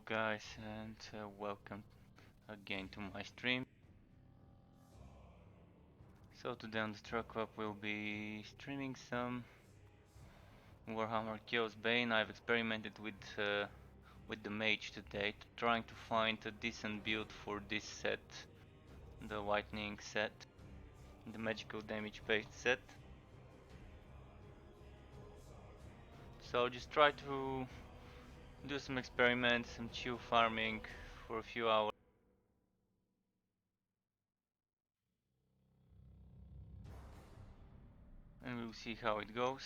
guys, and welcome again to my stream. So today on the Truck Up we'll be streaming some Warhammer Chaosbane. I've experimented with the mage today, trying to find a decent build for this set, the Whitening set, the magical damage based set. So just try to do some experiments, some chill farming for a few hours. And we'll see how it goes.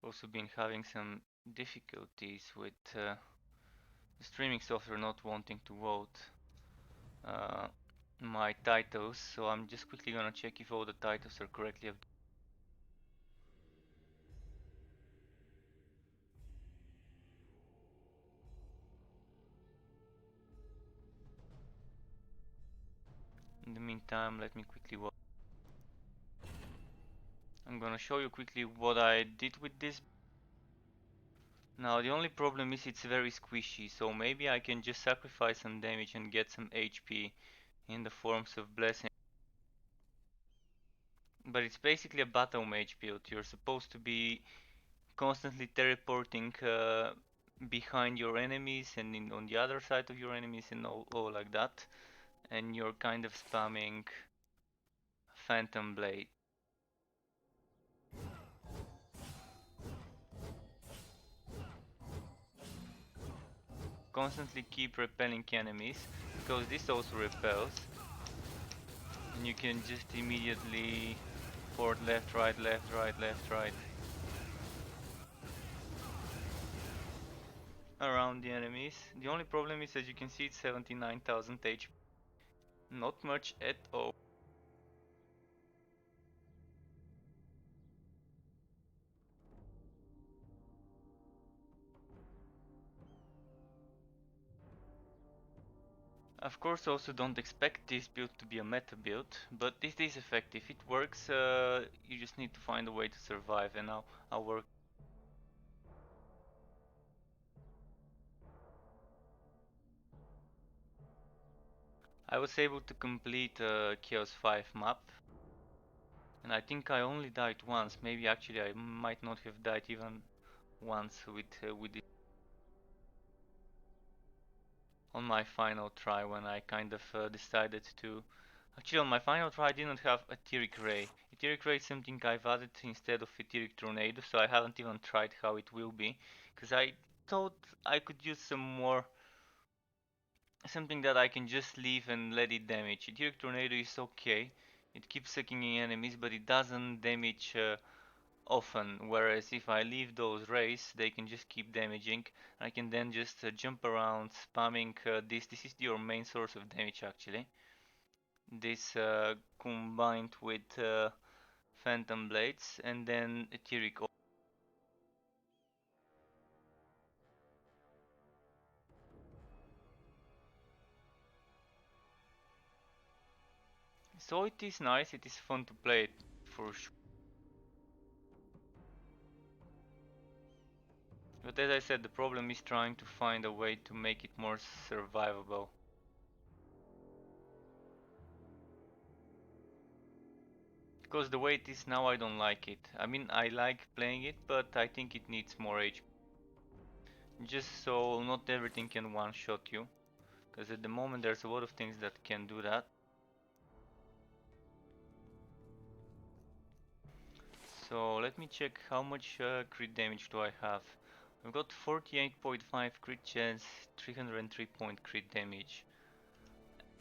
Also been having some difficulties with the streaming software not wanting to vote uh, my titles, so I'm just quickly gonna check if all the titles are correctly updated. In the meantime, let me quickly vote. I'm gonna show you quickly what I did with this. Now the only problem is it's very squishy, so maybe I can just sacrifice some damage and get some HP in the forms of blessing. But it's basically a battle mage build. You're supposed to be constantly teleporting behind your enemies and on the other side of your enemies and all like that, and you're kind of spamming Phantom Blade. Constantly keep repelling enemies, because this also repels, and you can just immediately forward, left, right, left, right, left, right around the enemies. The only problem is, as you can see, it's 79,000 HP. Not much at all. Of course, also don't expect this build to be a meta build, but this is effective. It works, you just need to find a way to survive, and I'll work. I was able to complete Chaos 5 map, and I think I only died once. Maybe actually I might not have died even once with it on my final try, when I kind of decided to. Actually, on my final try, I didn't have Etheric Ray. Etheric Ray is something I've added instead of Etheric Tornado, so I haven't even tried how it will be, because I thought I could use some more, something that I can just leave and let it damage. Etheric Tornado is okay, it keeps sucking in enemies, but it doesn't damage often, whereas if I leave those rays, they can just keep damaging. I can then just jump around spamming this is your main source of damage actually. This combined with Phantom Blades and then Etheric. So it is nice, it is fun to play it for sure. But as I said, the problem is trying to find a way to make it more survivable. Because the way it is now, I don't like it. I mean, I like playing it, but I think it needs more HP. Just so not everything can one-shot you. Because at the moment there's a lot of things that can do that. So let me check how much crit damage do I have. I've got 48.5 crit chance, 303 point crit damage.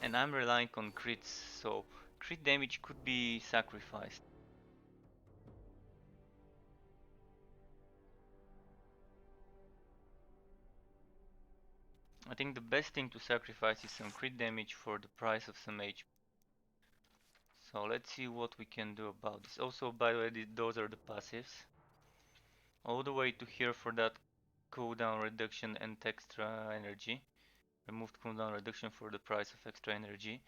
And I'm relying on crits, so crit damage could be sacrificed. I think the best thing to sacrifice is some crit damage for the price of some HP. So let's see what we can do about this. Also, by the way, those are the passives. All the way to here for that cooldown reduction and extra energy. Removed cooldown reduction for the price of extra energy.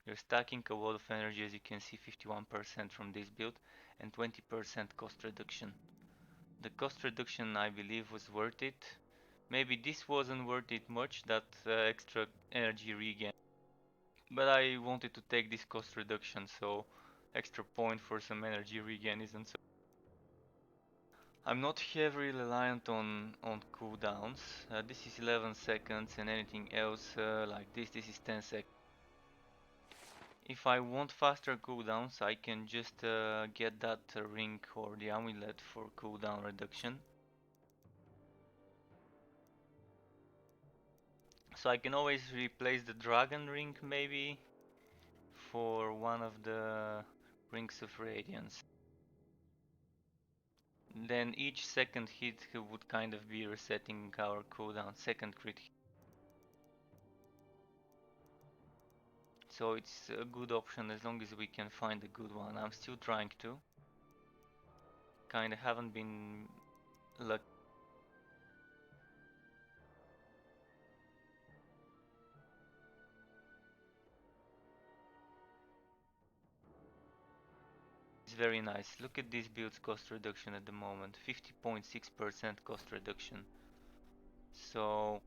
You're stacking a lot of energy, as you can see, 51% from this build and 20% cost reduction. The cost reduction, I believe, was worth it. Maybe this wasn't worth it much, that extra energy regen. But I wanted to take this cost reduction, so extra point for some energy regen isn't so. I'm not heavily reliant on cooldowns. This is 11 seconds, and anything else like this is 10 seconds. If I want faster cooldowns, I can just get that ring or the amulet for cooldown reduction. So I can always replace the dragon ring maybe for one of the rings of radiance. Then each second hit would kind of be resetting our cooldown, second crit hit. So it's a good option as long as we can find a good one. I'm still trying to. Kinda haven't been lucky. It's very nice. Look at this build's cost reduction at the moment. 50.6% cost reduction. So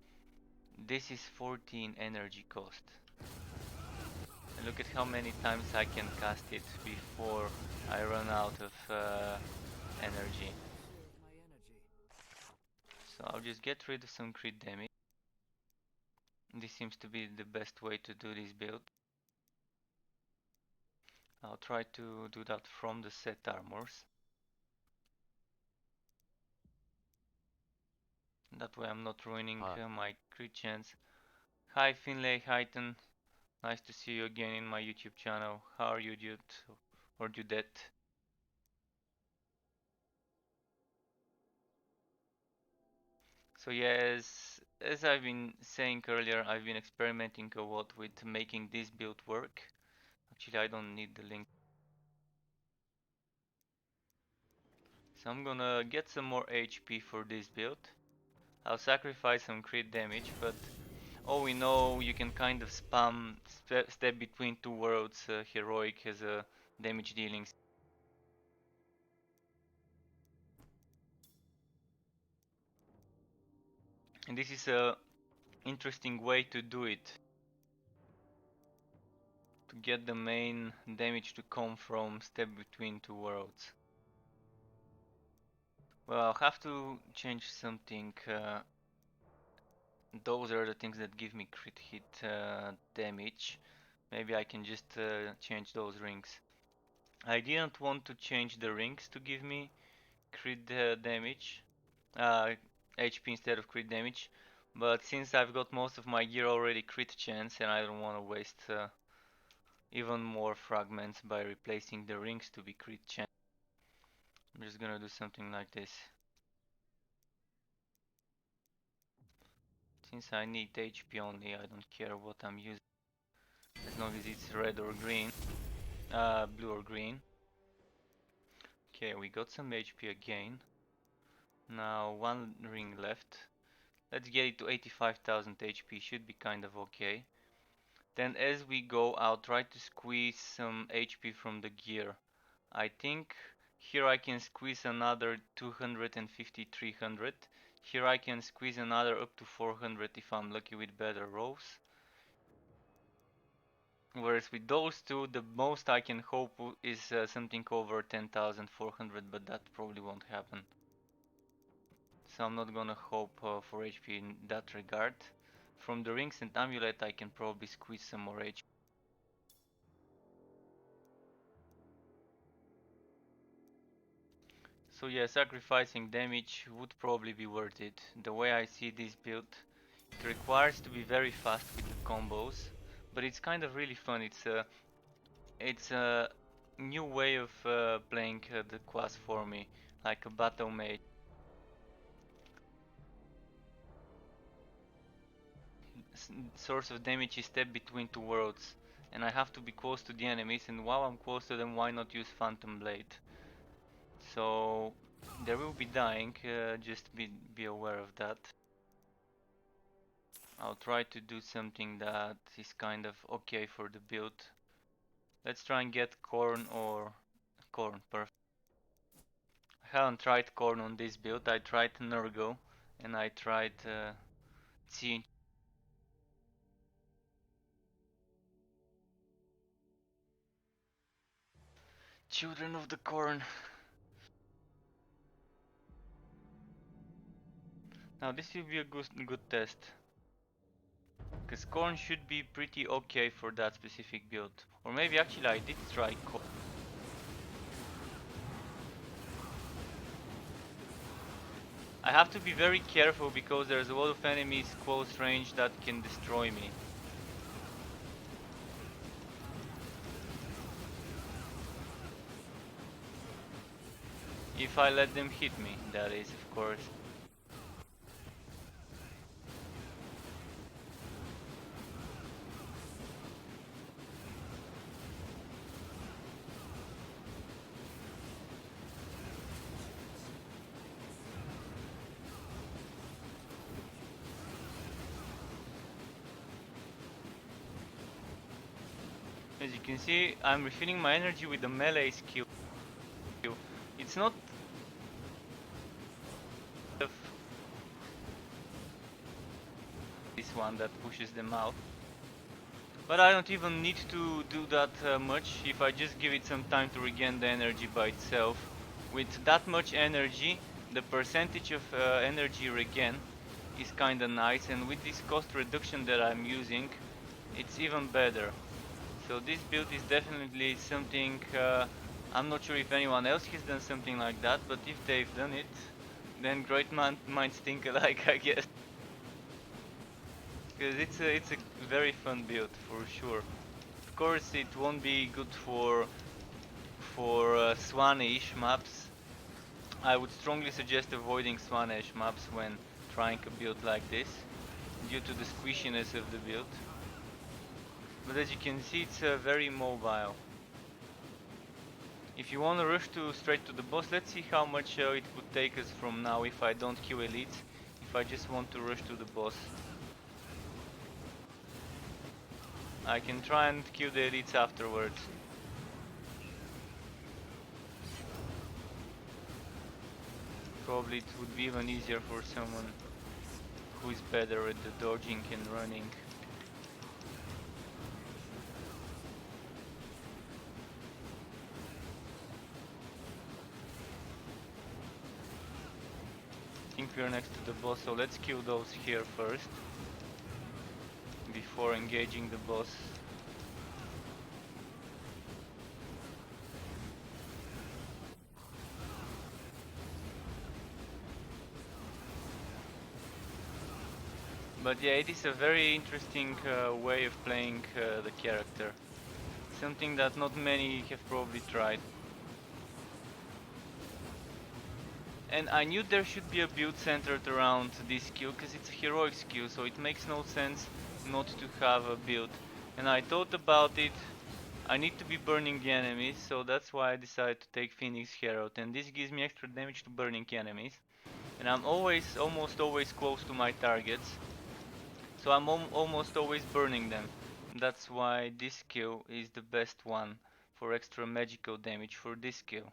this is 14 energy cost. And look at how many times I can cast it before I run out of energy. So I'll just get rid of some crit damage. This seems to be the best way to do this build. I'll try to do that from the set armors. That way I'm not ruining my crit chance. Hi Finlay, Highton. Nice to see you again in my YouTube channel. How are you, dude? Or Dudette? So yeah, as I've been saying earlier, I've been experimenting a lot with making this build work. Actually, I don't need the link. So I'm gonna get some more HP for this build. I'll sacrifice some crit damage, but oh, we know you can kind of spam step between two worlds. Heroic has a damage dealing. And this is a interesting way to do it. To get the main damage to come from step between two worlds. Well, I'll have to change something. Those are the things that give me crit hit damage. Maybe I can just change those rings. I didn't want to change the rings to give me crit damage, HP instead of crit damage, but since I've got most of my gear already crit chance and I don't want to waste even more fragments by replacing the rings to be crit chance, I'm just gonna do something like this. Since I need HP only, I don't care what I'm using, as long as it's red or green, blue or green. Okay, we got some HP again. Now one ring left. Let's get it to 85,000 HP, should be kind of okay. Then as we go, I'll try to squeeze some HP from the gear. I think here I can squeeze another 250, 300. Here I can squeeze another up to 400 if I'm lucky with better rows. Whereas with those two, the most I can hope is something over 10,400, but that probably won't happen. So I'm not gonna hope for HP in that regard. From the rings and amulet I can probably squeeze some more HP. So yeah, sacrificing damage would probably be worth it. The way I see this build, it requires to be very fast with the combos, but it's kind of really fun. It's a new way of playing the class for me, like a battle mage. Source of damage is step between two worlds, and I have to be close to the enemies, and while I'm close to them, why not use Phantom Blade? So there will be dying, just be aware of that. I'll try to do something that is kind of okay for the build. Let's try and get corn or corn. Perfect. I haven't tried corn on this build. I tried Nurgle and I tried Tea. Children of the Corn. Now this will be a good test. Because corn should be pretty okay for that specific build. Or maybe actually I did try corn. I have to be very careful because there's a lot of enemies close range that can destroy me. If I let them hit me, that is, of course. As you can see, I'm refilling my energy with the melee skill. It's not this one that pushes them out. But I don't even need to do that much if I just give it some time to regain the energy by itself. With that much energy, the percentage of energy regain is kinda nice, and with this cost reduction that I'm using, it's even better. So this build is definitely something, I'm not sure if anyone else has done something like that, but if they've done it, then great minds think alike, I guess. Because it's a very fun build for sure. Of course, it won't be good for Swan-ish maps. I would strongly suggest avoiding Swan-ish maps when trying a build like this, due to the squishiness of the build. But as you can see, it's very mobile. If you want to rush straight to the boss, let's see how much it would take us from now if I don't kill elites, if I just want to rush to the boss. I can try and kill the elites afterwards. Probably it would be even easier for someone who is better at the dodging and running. I think we're next to the boss, so let's kill those here first before engaging the boss. But yeah, it is a very interesting way of playing the character. Something that not many have probably tried. And I knew there should be a build centered around this skill, because it's a heroic skill, so it makes no sense not to have a build. And I thought about it, I need to be burning the enemies, so that's why I decided to take Phoenix Herald, and this gives me extra damage to burning enemies. And I'm almost always close to my targets, so I'm almost always burning them. That's why this skill is the best one for extra magical damage for this skill.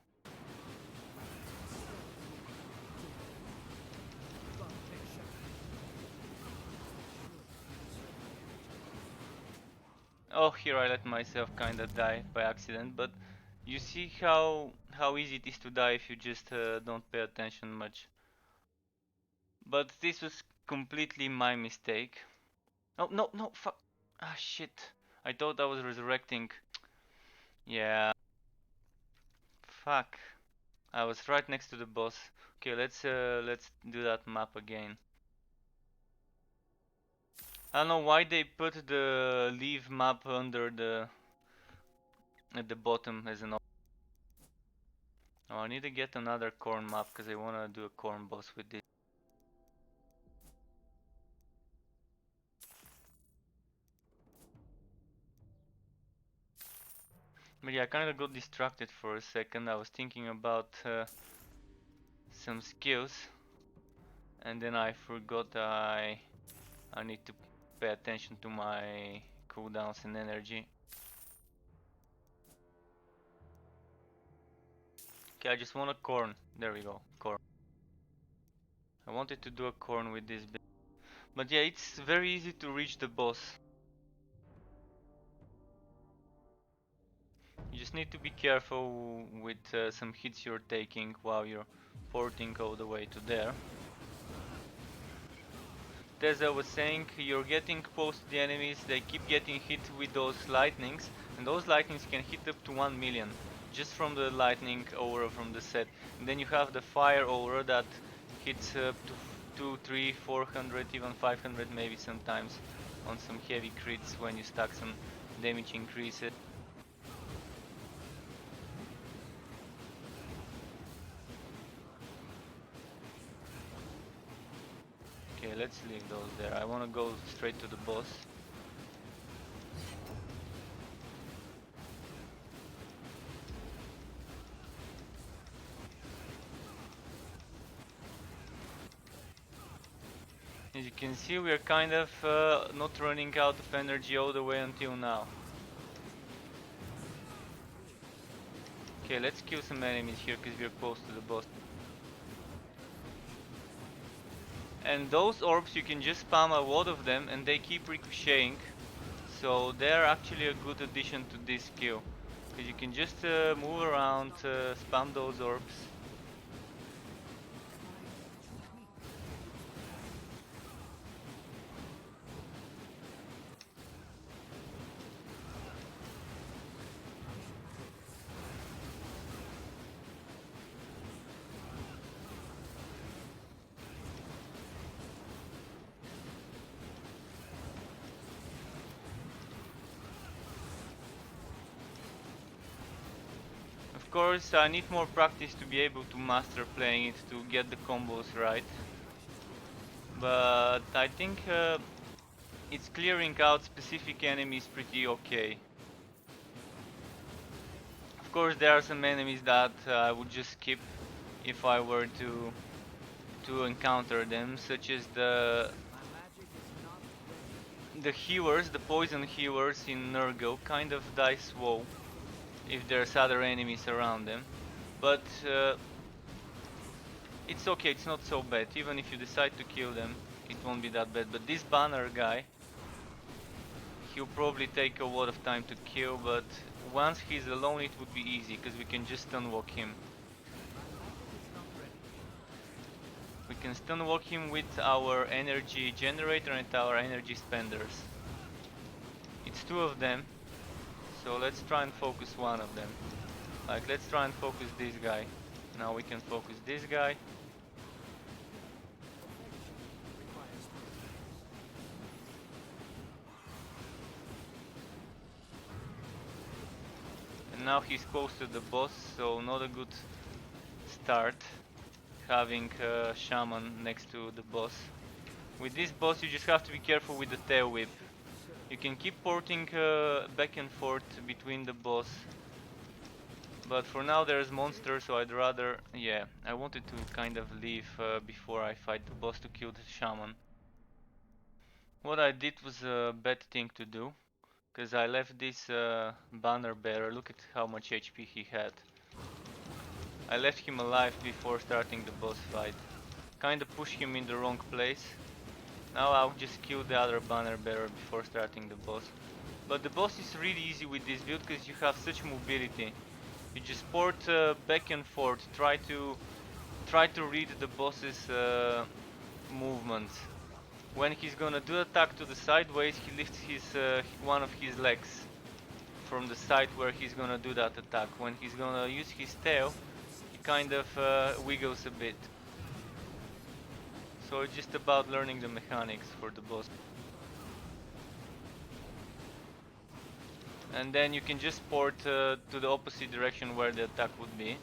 Oh, here I let myself kinda die by accident, but you see how easy it is to die if you just don't pay attention much. But this was completely my mistake. Oh, no, no, fuck. Ah, shit. I thought I was resurrecting. Yeah. Fuck. I was right next to the boss. Okay, let's do that map again. I don't know why they put the leave map under at the bottom as an option. Oh, I need to get another corn map because I wanna do a corn boss with this. But yeah, I kinda got distracted for a second. I was thinking about some skills, and then I forgot I need to pay attention to my cooldowns and energy. Okay, I just want a corn. There we go, corn. I wanted to do a corn with this bit. But yeah, it's very easy to reach the boss. You just need to be careful with some hits you're taking while you're porting all the way to there. As I was saying, you're getting close to the enemies, they keep getting hit with those lightnings, and those lightnings can hit up to 1 million, just from the lightning aura from the set. And then you have the fire aura that hits up to 2, 3, 400, even 500 maybe sometimes on some heavy crits when you stack some damage increases. Okay, let's leave those there. I wanna go straight to the boss. As you can see, we are kind of not running out of energy all the way until now. Okay, let's kill some enemies here because we're close to the boss. And those orbs, you can just spam a lot of them and they keep ricocheting. So they're actually a good addition to this skill. Because you can just move around, spam those orbs. Of course, I need more practice to be able to master playing it to get the combos right. But I think it's clearing out specific enemies pretty okay. Of course, there are some enemies that I would just skip if I were to encounter them, such as the healers, the poison healers in Nurgle kind of die slow if there's other enemies around them. But it's okay, it's not so bad. Even if you decide to kill them, it won't be that bad. But this banner guy, he'll probably take a lot of time to kill, but once he's alone it would be easy, because we can just stunlock him. We can stunlock him with our energy generator and our energy spenders. It's two of them, so let's try and focus one of them. Like, let's try and focus this guy. Now we can focus this guy. And now he's close to the boss, so not a good start having a shaman next to the boss. With this boss you just have to be careful with the tail whip. You can keep porting back and forth between the boss. But for now there's monsters, so I'd rather... yeah, I wanted to kind of leave before I fight the boss to kill the shaman. What I did was a bad thing to do, because I left this banner bearer. Look at how much HP he had. I left him alive before starting the boss fight. Kinda pushed him in the wrong place. Now I'll just kill the other banner bearer before starting the boss. But the boss is really easy with this build because you have such mobility. You just port back and forth, try to read the boss's movements. When he's gonna do attack to the sideways, he lifts his one of his legs from the side where he's gonna do that attack. When he's gonna use his tail, he kind of wiggles a bit. So it's just about learning the mechanics for the boss. And then you can just port to the opposite direction where the attack would be.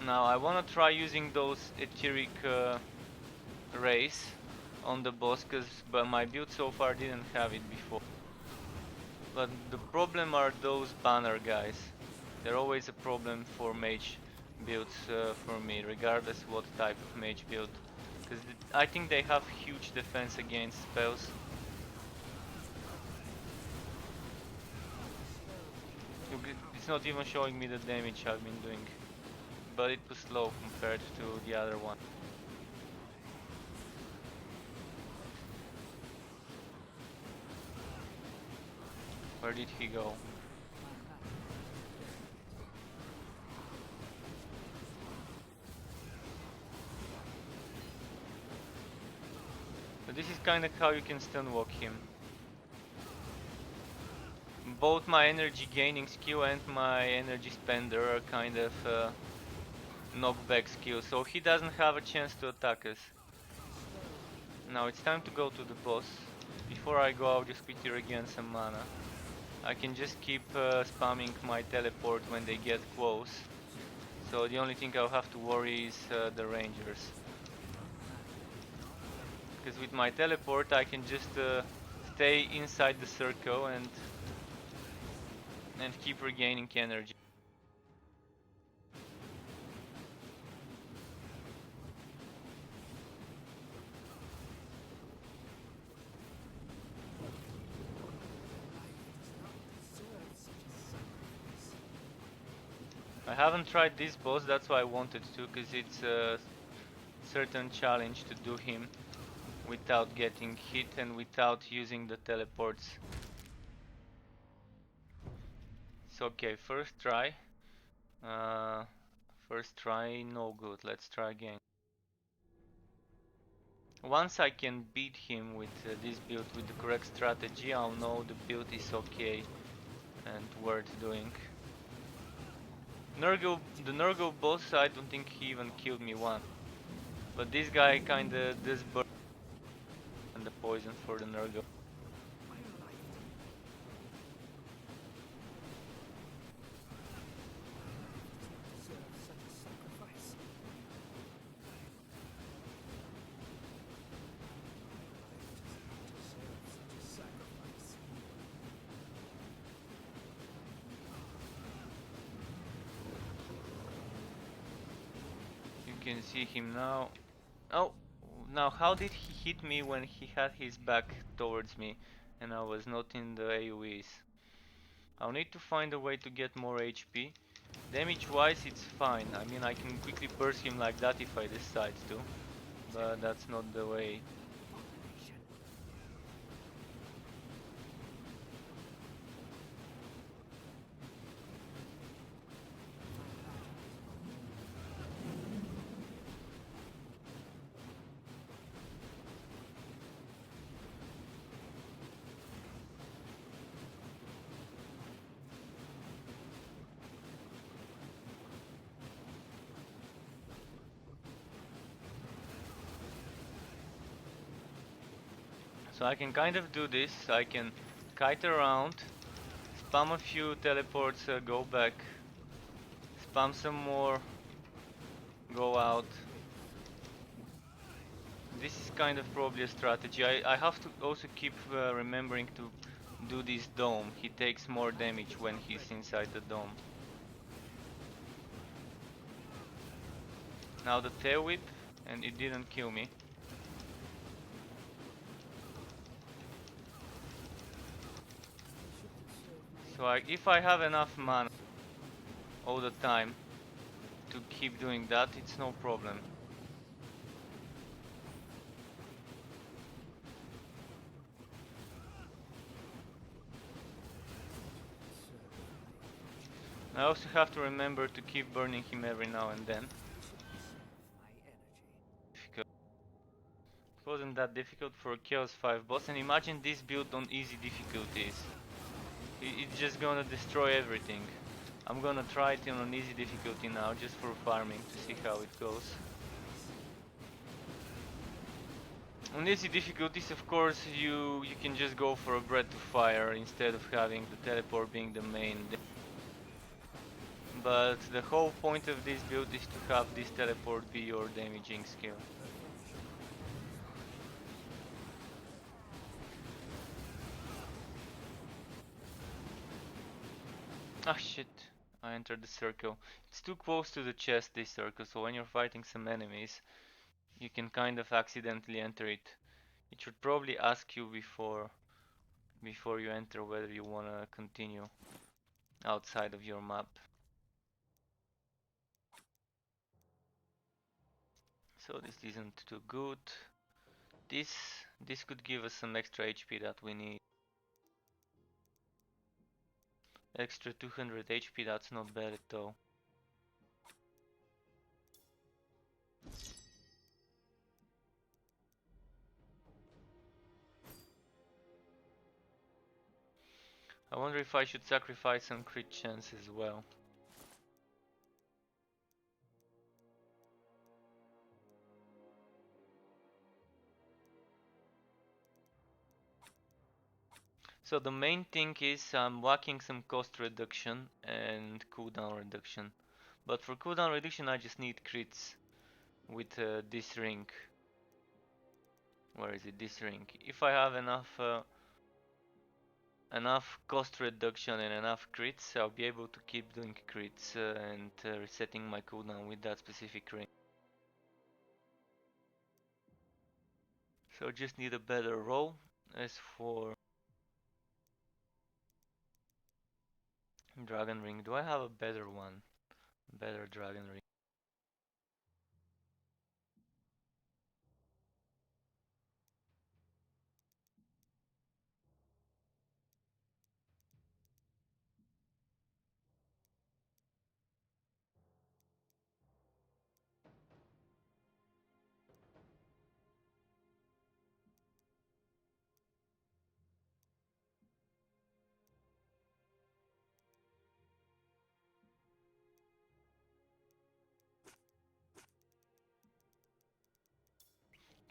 Now I wanna try using those etheric rays on the boss, because my build so far didn't have it before. But the problem are those banner guys. They're always a problem for mage builds for me, regardless what type of mage build. Because I think they have huge defense against spells. It's not even showing me the damage I've been doing, but it was slow compared to the other one. Where did he go? But this is kinda how you can stun walk him. Both my energy gaining skill and my energy spender are kind of knockback skill, so he doesn't have a chance to attack us. Now it's time to go to the boss. Before I go, I'll just quickly regain some mana. I can just keep spamming my teleport when they get close. So the only thing I'll have to worry is the rangers. Because with my teleport I can just stay inside the circle and keep regaining energy. I haven't tried this boss, that's why I wanted to, because it's a certain challenge to do him without getting hit and without using the teleports. So okay, first try. Uh, First try, no good. Let's try again. Once I can beat him with this build with the correct strategy, I'll know the build is okay and worth doing. The Nurgle boss, I don't think he even killed me once. But this guy kinda does burn the poison for the Nurgle. You can see him now. Oh, now how did he hit me when he had his back towards me and I was not in the AoEs? I'll need to find a way to get more HP. Damage wise it's fine, I mean I can quickly burst him like that if I decide to, but that's not the way. So I can kind of do this, I can kite around, spam a few teleports, go back, spam some more, go out. This is kind of probably a strategy. I have to also keep remembering to do this dome. He takes more damage when he's inside the dome. Now the tail whip, and it didn't kill me. So if I have enough mana all the time to keep doing that, it's no problem. I also have to remember to keep burning him every now and then. Difficult. It wasn't that difficult for a Chaos 5 boss, and imagine this build on easy difficulties. It's just gonna destroy everything. I'm gonna try it on easy difficulty now, just for farming, to see how it goes. On easy difficulties, of course, you can just go for a breath to fire instead of having the teleport being the main. But the whole point of this build is to have this teleport be your damaging skill. Ah shit, I entered the circle. It's too close to the chest, this circle, so when you're fighting some enemies, you can kind of accidentally enter it. It should probably ask you before you enter whether you wanna continue. outside of your map. So this isn't too good. This could give us some extra HP that we need. Extra 200 HP, that's not bad at all. I wonder if I should sacrifice some crit chance as well. So the main thing is I'm whacking some cost reduction and cooldown reduction. But for cooldown reduction I just need crits with this ring. Where is it? This ring. If I have enough cost reduction and enough crits, I'll be able to keep doing crits and resetting my cooldown with that specific ring. So just need a better roll. As for dragon ring, do I have a better one? Better dragon ring.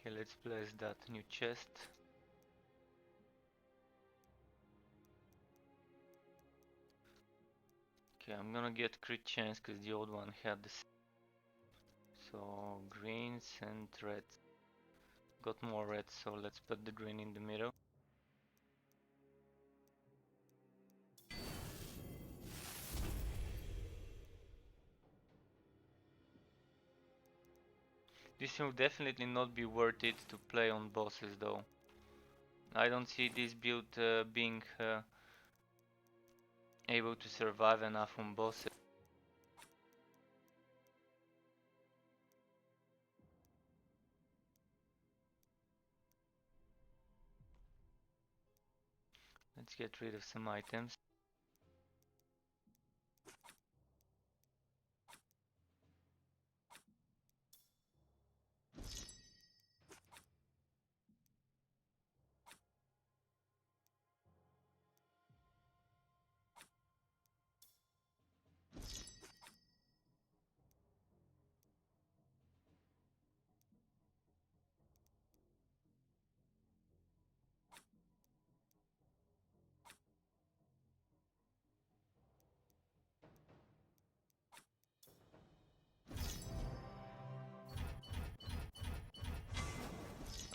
Okay, let's place that new chest. Okay, I'm gonna get crit chance because the old one had this. So greens and reds. Got more reds, so let's put the green in the middle. This will definitely not be worth it to play on bosses though. I don't see this build being able to survive enough on bosses. Let's get rid of some items.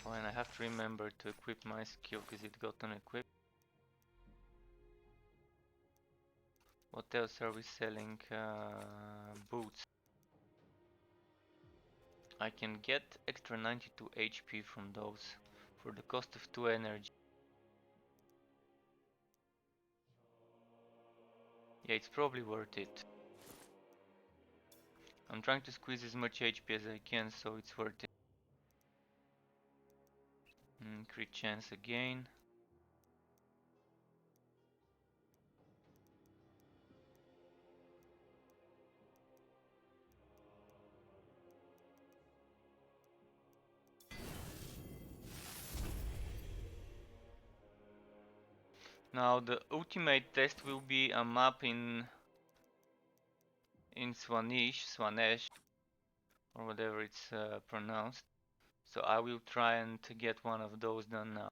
Oh, and I have to remember to equip my skill because it got unequipped. What else are we selling? Boots. I can get extra 92 HP from those for the cost of 2 energy. Yeah, it's probably worth it. I'm trying to squeeze as much HP as I can, so it's worth it. Crit chance again. Now the ultimate test will be a map in Swanesh, or whatever it's pronounced. So I will try and get one of those done now.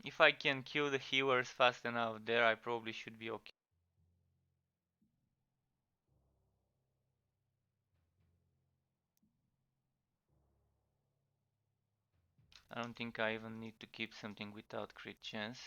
If I can kill the healers fast enough there, I probably should be okay. I don't think I even need to keep something without crit chance.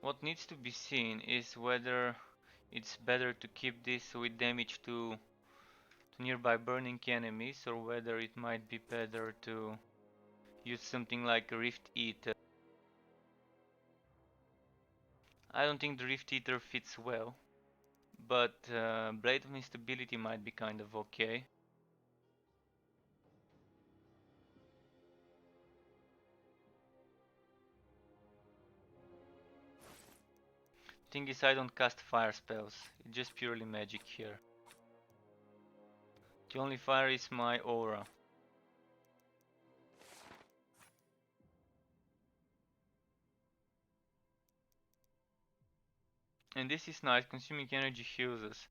What needs to be seen is whether it's better to keep this with damage to nearby burning enemies, or whether it might be better to use something like a Rift Eater. I don't think the Rift Eater fits well, but Blade of Instability might be kind of okay. Thing is, I don't cast fire spells, it's just purely magic here. The only fire is my aura. And this is nice, consuming energy heals us.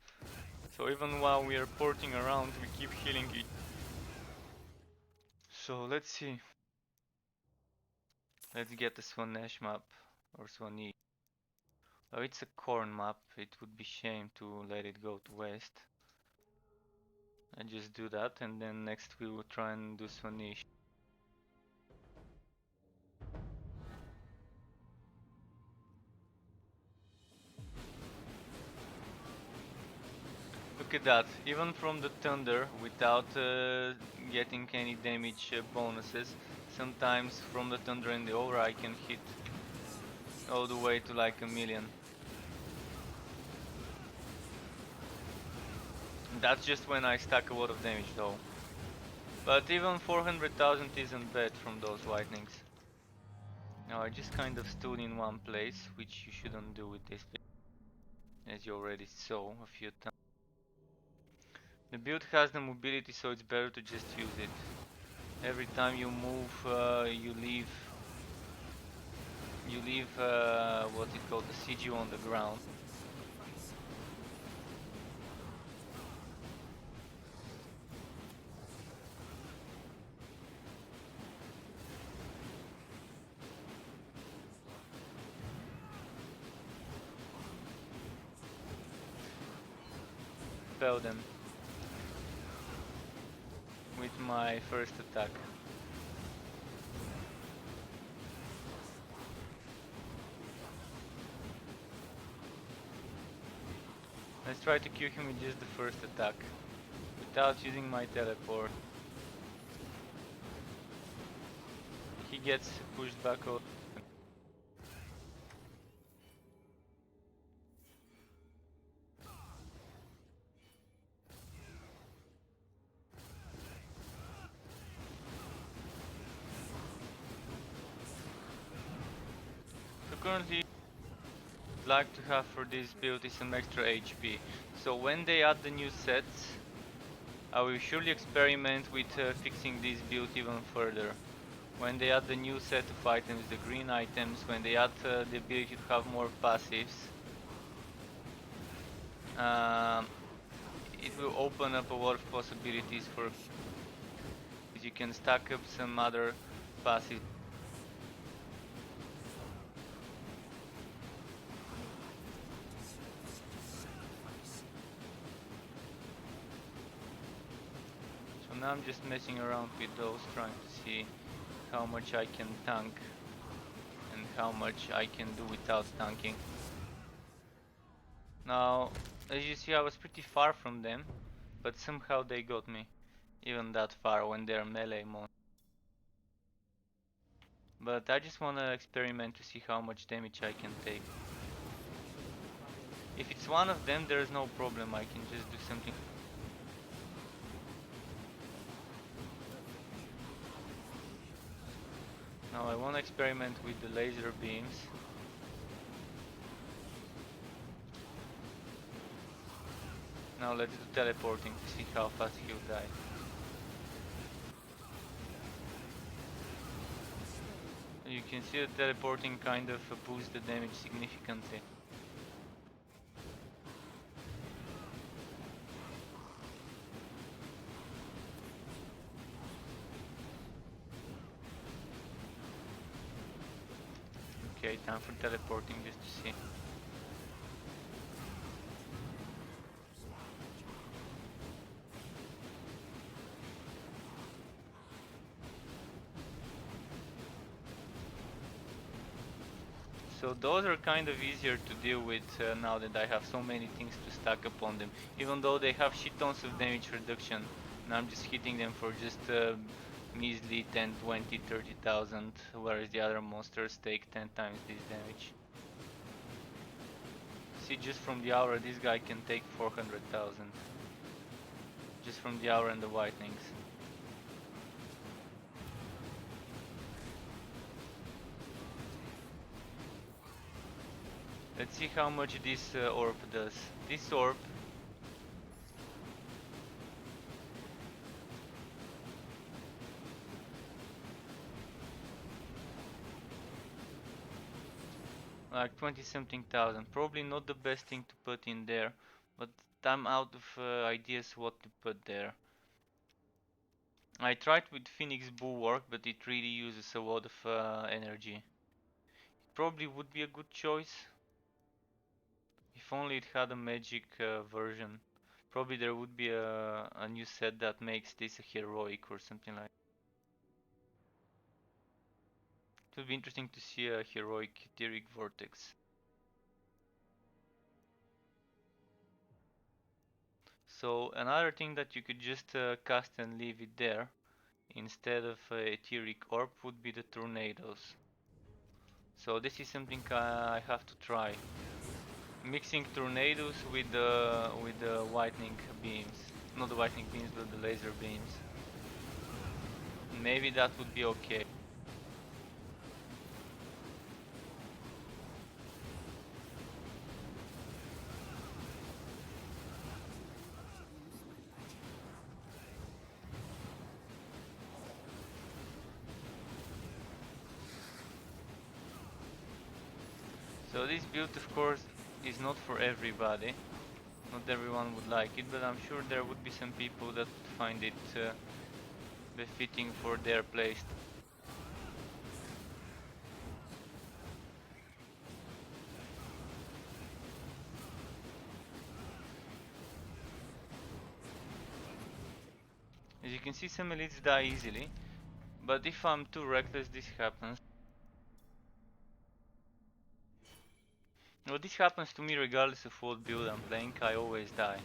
So even while we are porting around, we keep healing it. So let's see. Let's get the Swanesh map, or Swanee. Oh, it's a corn map, it would be shame to let it go to waste. I just do that, and then next we will try and do Swanesh. Look at that, even from the thunder, without getting any damage bonuses, sometimes from the thunder and the aura I can hit all the way to like 1,000,000. That's just when I stack a lot of damage though. But even 400,000 isn't bad from those lightnings. Now I just kind of stood in one place, which you shouldn't do with this build, as you already saw a few times. The build has the mobility, so it's better to just use it. Every time you move, you leave what it called, the sigil on the ground. Spell them with my first attack. Let's try to kill him with just the first attack, without using my teleport. He gets pushed back out. So currently, I'd like to have for this build is some extra HP. So when they add the new sets, I will surely experiment with fixing this build even further. When they add the new set of items, the green items, when they add the ability to have more passives, it will open up a lot of possibilities for you can stack up some other passives. So now I'm just messing around with those, trying to see how much I can tank and how much I can do without tanking. Now, as you see, I was pretty far from them, but somehow they got me, even that far when they're melee monsters. But I just wanna experiment to see how much damage I can take. If it's one of them, there's no problem, I can just do something. Now I wanna experiment with the laser beams. Now let's do teleporting to see how fast he'll die. You can see that teleporting kind of boosts the damage significantly. Okay, time for teleporting just to see. So those are kind of easier to deal with now that I have so many things to stack upon them. Even though they have shit tons of damage reduction, and I'm just hitting them for just measly 10, 20, 30,000, whereas the other monsters take 10 times this damage. See, just from the aura, this guy can take 400,000. Just from the aura and the whitenings. Let's see how much this orb does. This orb, like 20 something thousand. Probably not the best thing to put in there, but I'm out of ideas what to put there. I tried with Phoenix Bulwark, but it really uses a lot of energy. It probably would be a good choice if only it had a magic version. Probably there would be a new set that makes this a heroic or something like. It would be interesting to see a heroic Etheric Vortex. So another thing that you could just cast and leave it there instead of Etheric Orb would be the Tornadoes. So this is something I have to try. Mixing Tornadoes with the Lightning Beams. Not the Lightning Beams, but the Laser Beams. Maybe that would be okay. So this build, of course, is not for everybody. Not everyone would like it, but I'm sure there would be some people that would find it befitting for their playstyle. As you can see, some elites die easily, but if I'm too reckless, this happens. Well, this happens to me regardless of what build I'm playing, I always die.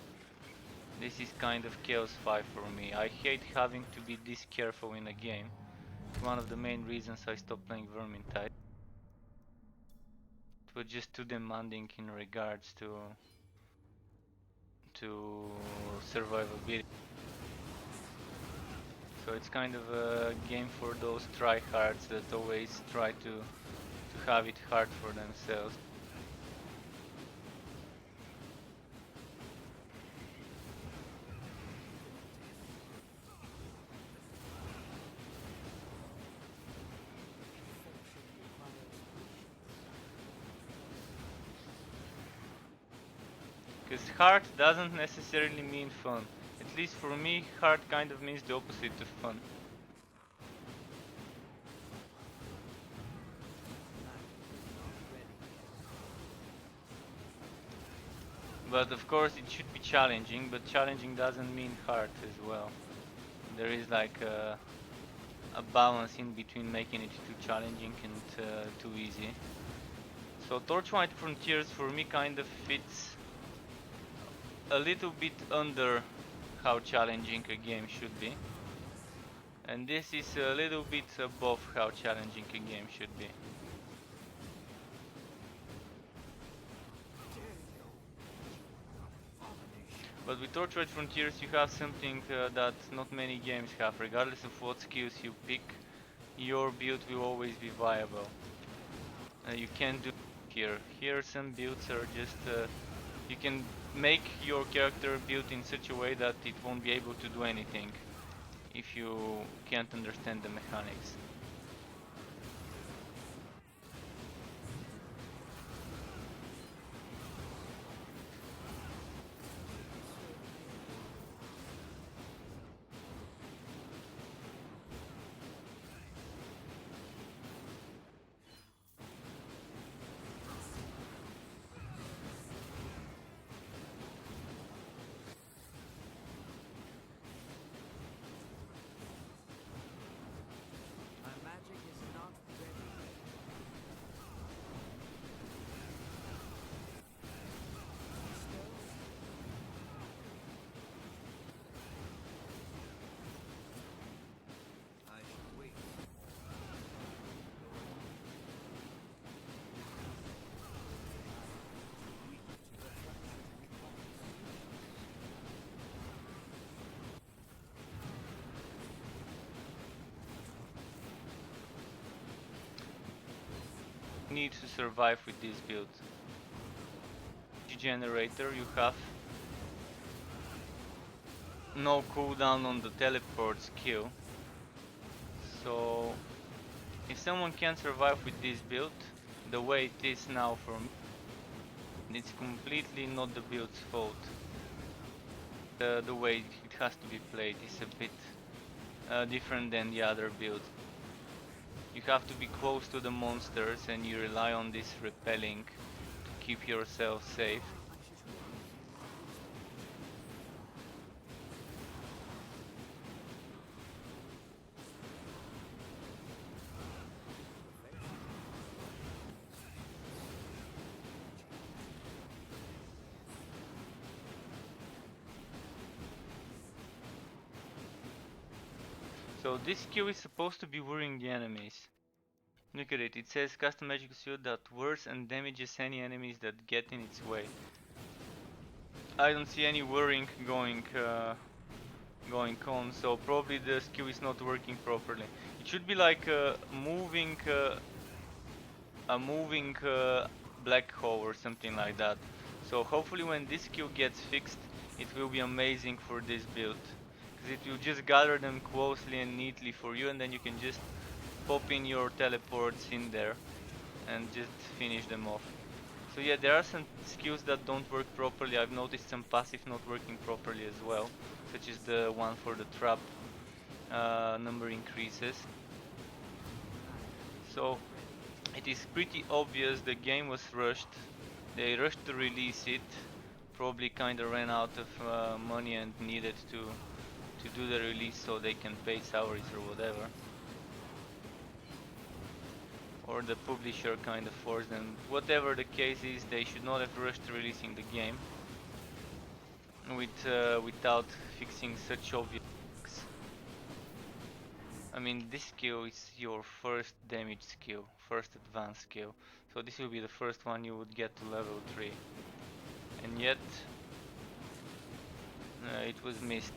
This is kind of Chaos 5 for me. I hate having to be this careful in a game. It's one of the main reasons I stopped playing Vermintide. It was just too demanding in regards to survivability. So it's kind of a game for those tryhards that always try to have it hard for themselves. Because hard doesn't necessarily mean fun. At least for me, hard kind of means the opposite of fun. But of course it should be challenging, but challenging doesn't mean hard as well. There is like a balance in between making it too challenging and too easy. So Torchlight Frontiers for me kind of fits a little bit under how challenging a game should be. And this is a little bit above how challenging a game should be. But with Torchlight Frontiers you have something that not many games have. Regardless of what skills you pick, your build will always be viable. You can't do here. Here some builds are just... you can make your character built in such a way that it won't be able to do anything if you can't understand the mechanics. need to survive with this build. Generator, you have no cooldown on the teleport skill, so if someone can survive with this build the way it is now for me, it's completely not the build's fault. The way it has to be played is a bit different than the other builds. You have to be close to the monsters and you rely on this repelling to keep yourself safe. So this skill is supposed to be worrying the enemies. Look at it, it says custom magic suit that worries and damages any enemies that get in its way. I don't see any worrying going on, so probably the skill is not working properly. It should be like a moving black hole or something like that. So hopefully when this skill gets fixed, it will be amazing for this build. Because it will just gather them closely and neatly for you, and then you can just pop in your teleports in there and just finish them off. So yeah, there are some skills that don't work properly. I've noticed some passive not working properly as well, such as the one for the trap number increases. So it is pretty obvious the game was rushed. They rushed to release it, probably kinda ran out of money and needed to do the release so they can pay salaries or whatever. Or the publisher kind of forced them. Whatever the case is, they should not have rushed releasing the game without fixing such obvious bugs. I mean, this skill is your first damage skill, first advanced skill. So this will be the first one you would get to level 3. And yet, it was missed.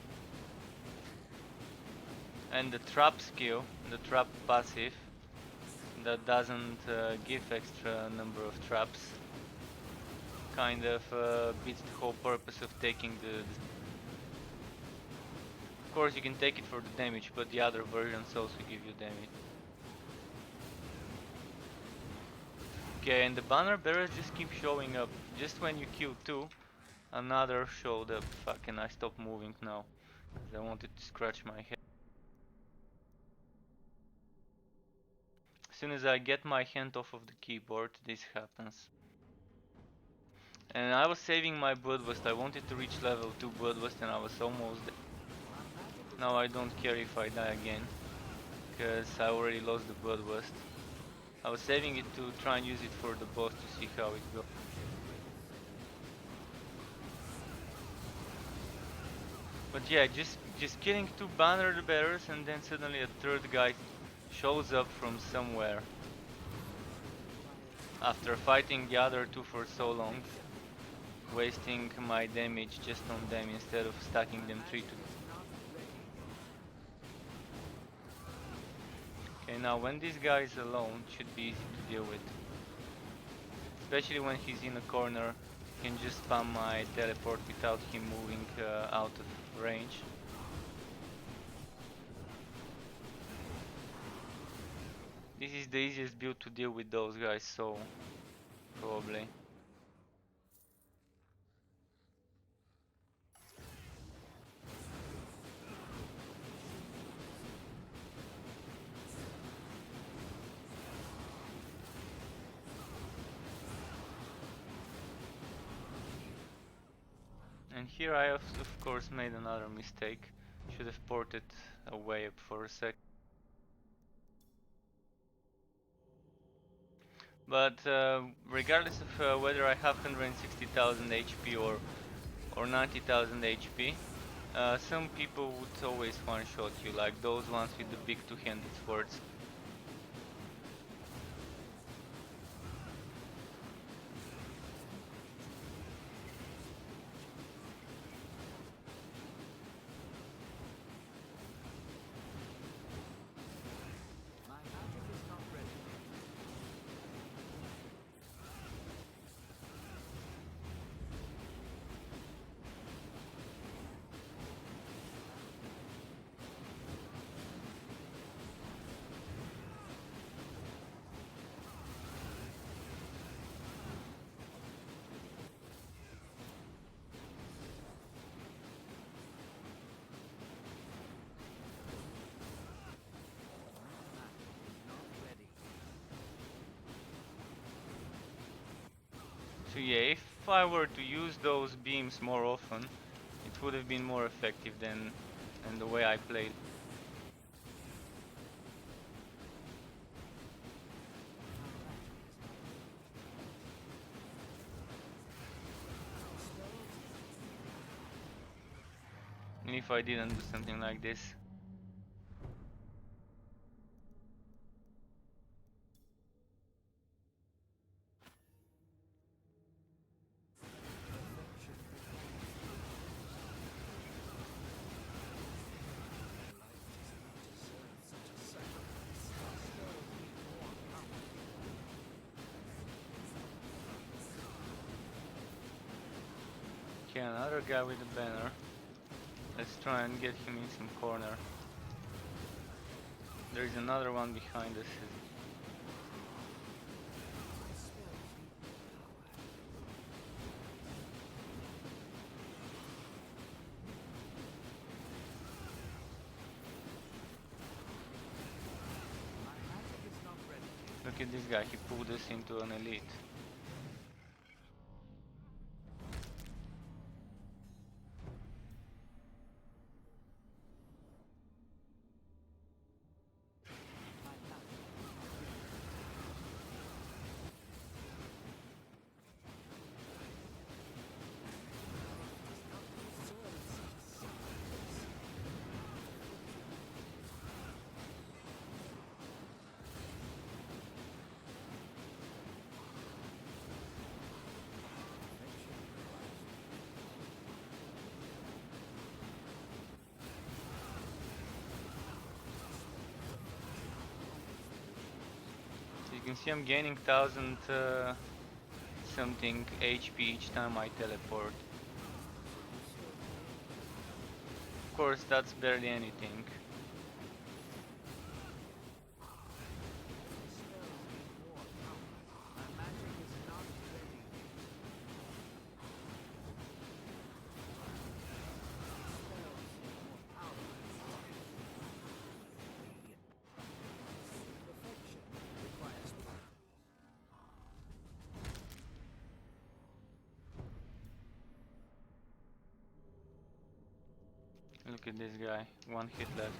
And the trap skill, the trap passive, that doesn't give extra number of traps, kind of beats the whole purpose of taking the... Of course you can take it for the damage, but the other versions also give you damage. Okay, and the banner bearers just keep showing up. Just when you kill 2, another showed up. Fuck, and I stopped moving now, because I wanted to scratch my head. As soon as I get my hand off of the keyboard, this happens. And I was saving my Bloodlust. I wanted to reach level 2 Bloodlust and I was almost there. Now I don't care if I die again, because I already lost the Bloodlust. I was saving it to try and use it for the boss to see how it goes. But yeah, just killing 2 banner bearers and then suddenly a 3rd guy shows up from somewhere. After fighting the other 2 for so long, wasting my damage just on them instead of stacking them 3 to... Okay, now when this guy is alone, it should be easy to deal with. Especially when he's in a corner, I can just spam my teleport without him moving out of range. This is the easiest build to deal with those guys, so probably. And here I have of course made another mistake. Should have ported away up for a sec. But regardless of whether I have 160,000 HP or 90,000 HP, some people would always one-shot you, like those ones with the big two-handed swords. So yeah, if I were to use those beams more often, it would have been more effective than the way I played. And if I didn't do something like this. Okay, another guy with a banner. Let's try and get him in some corner. There is another one behind us. Look at this guy, he pulled us into an elite. You can see I'm gaining 1000 something HP each time I teleport. Of course, that's barely anything. Look at this guy, one hit left.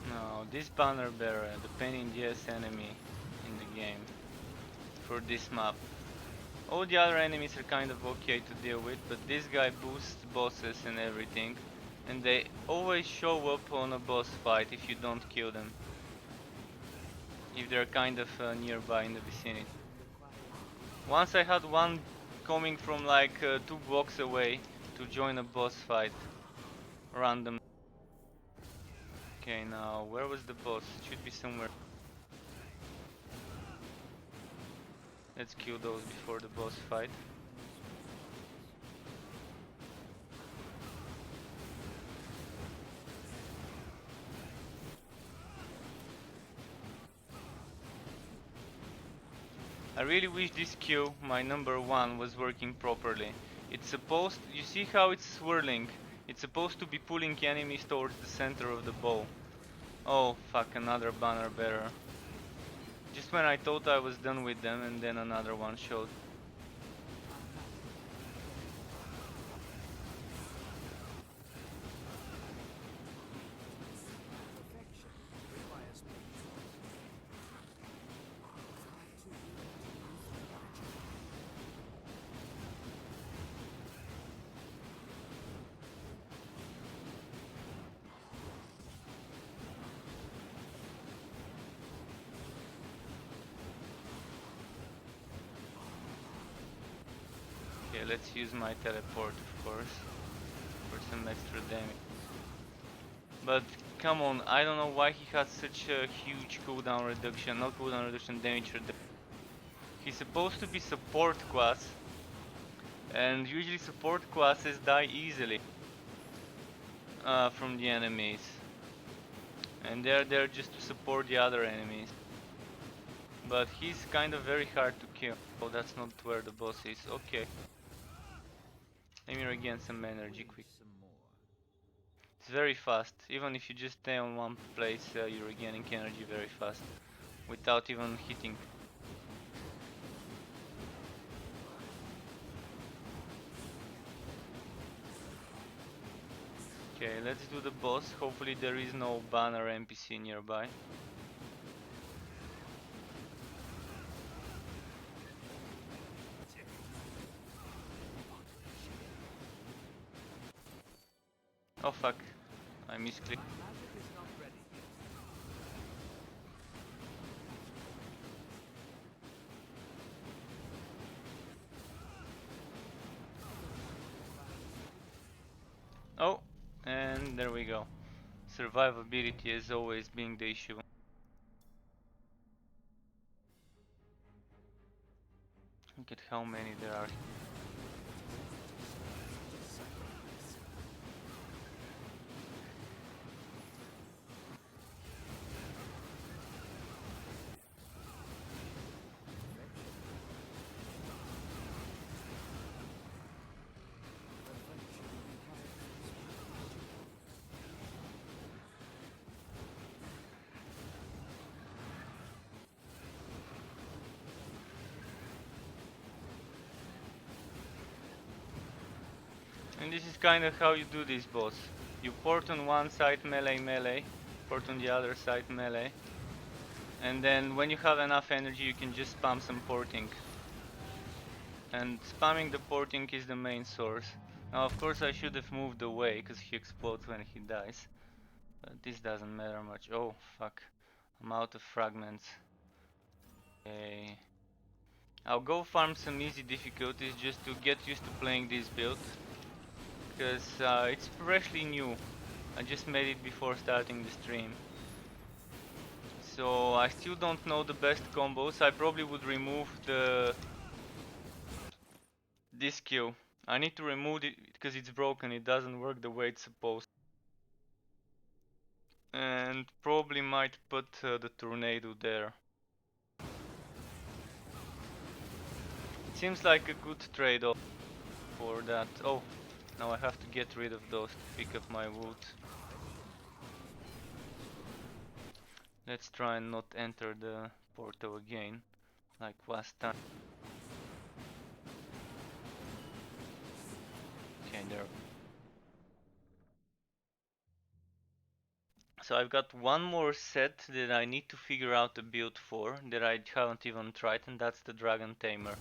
No, this banner bearer, the pain in the ass enemy in the game for this map. All the other enemies are kind of okay to deal with, but this guy boosts bosses and everything, and they always show up on a boss fight if you don't kill them. If they're kind of nearby in the vicinity. Once I had one coming from like 2 blocks away to join a boss fight. Random. Okay, now where was the boss? It should be somewhere. Let's kill those before the boss fight. I really wish this Q, my number 1, was working properly. It's supposed, you see how it's swirling? It's supposed to be pulling enemies towards the center of the bow. Oh fuck, another banner bearer. Just when I thought I was done with them, and then another one showed. Okay, let's use my teleport, of course, for some extra damage. But come on, I don't know why he has such a huge cooldown reduction, not cooldown reduction, damage reduction. He's supposed to be support class, and usually support classes die easily from the enemies. And they're there just to support the other enemies. But he's kind of very hard to kill. Oh, that's not where the boss is. Okay. Let me regain some energy quick. It's very fast. Even if you just stay on one place, you're regaining energy very fast. Without even hitting. Okay, let's do the boss. Hopefully there is no banner NPC nearby. Oh fuck, I misclicked. Oh, and there we go. Survivability is always being the issue. Look at how many there are. And this is kind of how you do this boss. You port on one side melee, port on the other side melee. And then when you have enough energy you can just spam some porting. And spamming the porting is the main source. Now of course I should have moved away because he explodes when he dies. But this doesn't matter much. Oh fuck. I'm out of fragments. Okay. I'll go farm some easy difficulties just to get used to playing this build. Because it's freshly new. I just made it before starting the stream. So I still don't know the best combos. I probably would remove this skill. I need to remove it because it's broken. It doesn't work the way it's supposed. And probably might put the tornado there. It seems like a good trade-off for that. Oh, now I have to get rid of those to pick up my wood. Let's try and not enter the portal again, like last time. Okay, there. So I've got one more set that I need to figure out a build for that I haven't even tried, and that's the Dragon Tamer.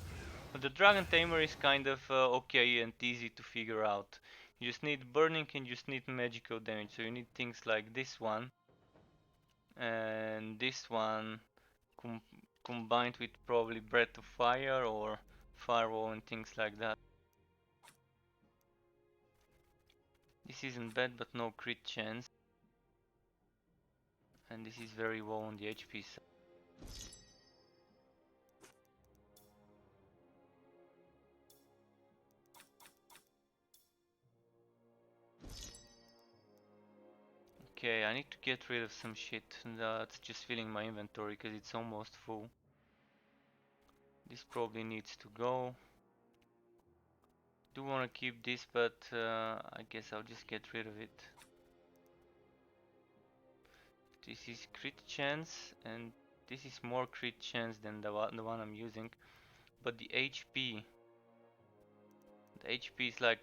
But the Dragon Tamer is kind of okay and easy to figure out. You just need burning and you just need magical damage, so you need things like this one and this one com combined with probably Breath of Fire or Firewall and things like that. This isn't bad, but no crit chance. And this is very low on the HP side. Okay, I need to get rid of some shit that's just filling my inventory because it's almost full. This probably needs to go. Do want to keep this, but I guess I'll just get rid of it. This is crit chance, and this is more crit chance than the one I'm using. But the HP is like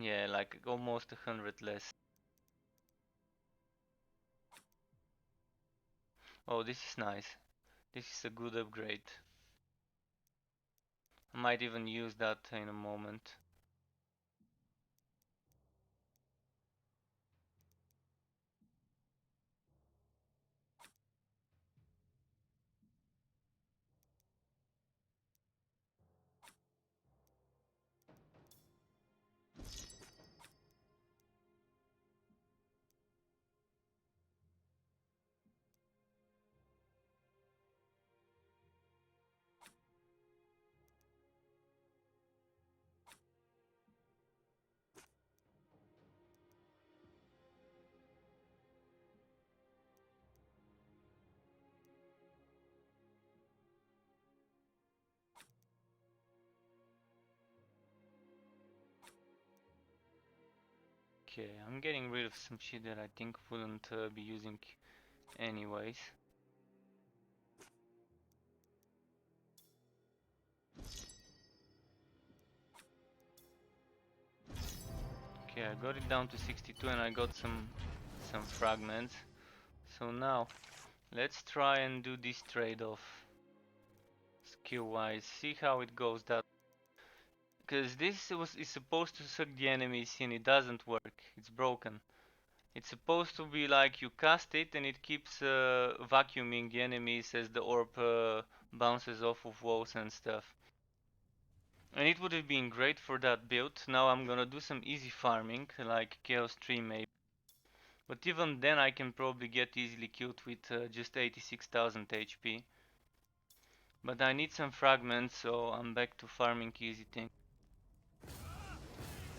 yeah, like almost 100 less. Oh, this is nice. This is a good upgrade. I might even use that in a moment. Okay, I'm getting rid of some shit that I think wouldn't be using anyways. Okay, I got it down to 62 and I got some fragments. So now let's try and do this trade-off skill-wise. See how it goes. That because this is supposed to suck the enemies in. It doesn't work. It's broken. It's supposed to be like you cast it and it keeps vacuuming the enemies as the orb bounces off of walls and stuff. And it would have been great for that build. Now I'm gonna do some easy farming, like Chaos 3 maybe. But even then I can probably get easily killed with just 86,000 HP. But I need some fragments, so I'm back to farming easy things.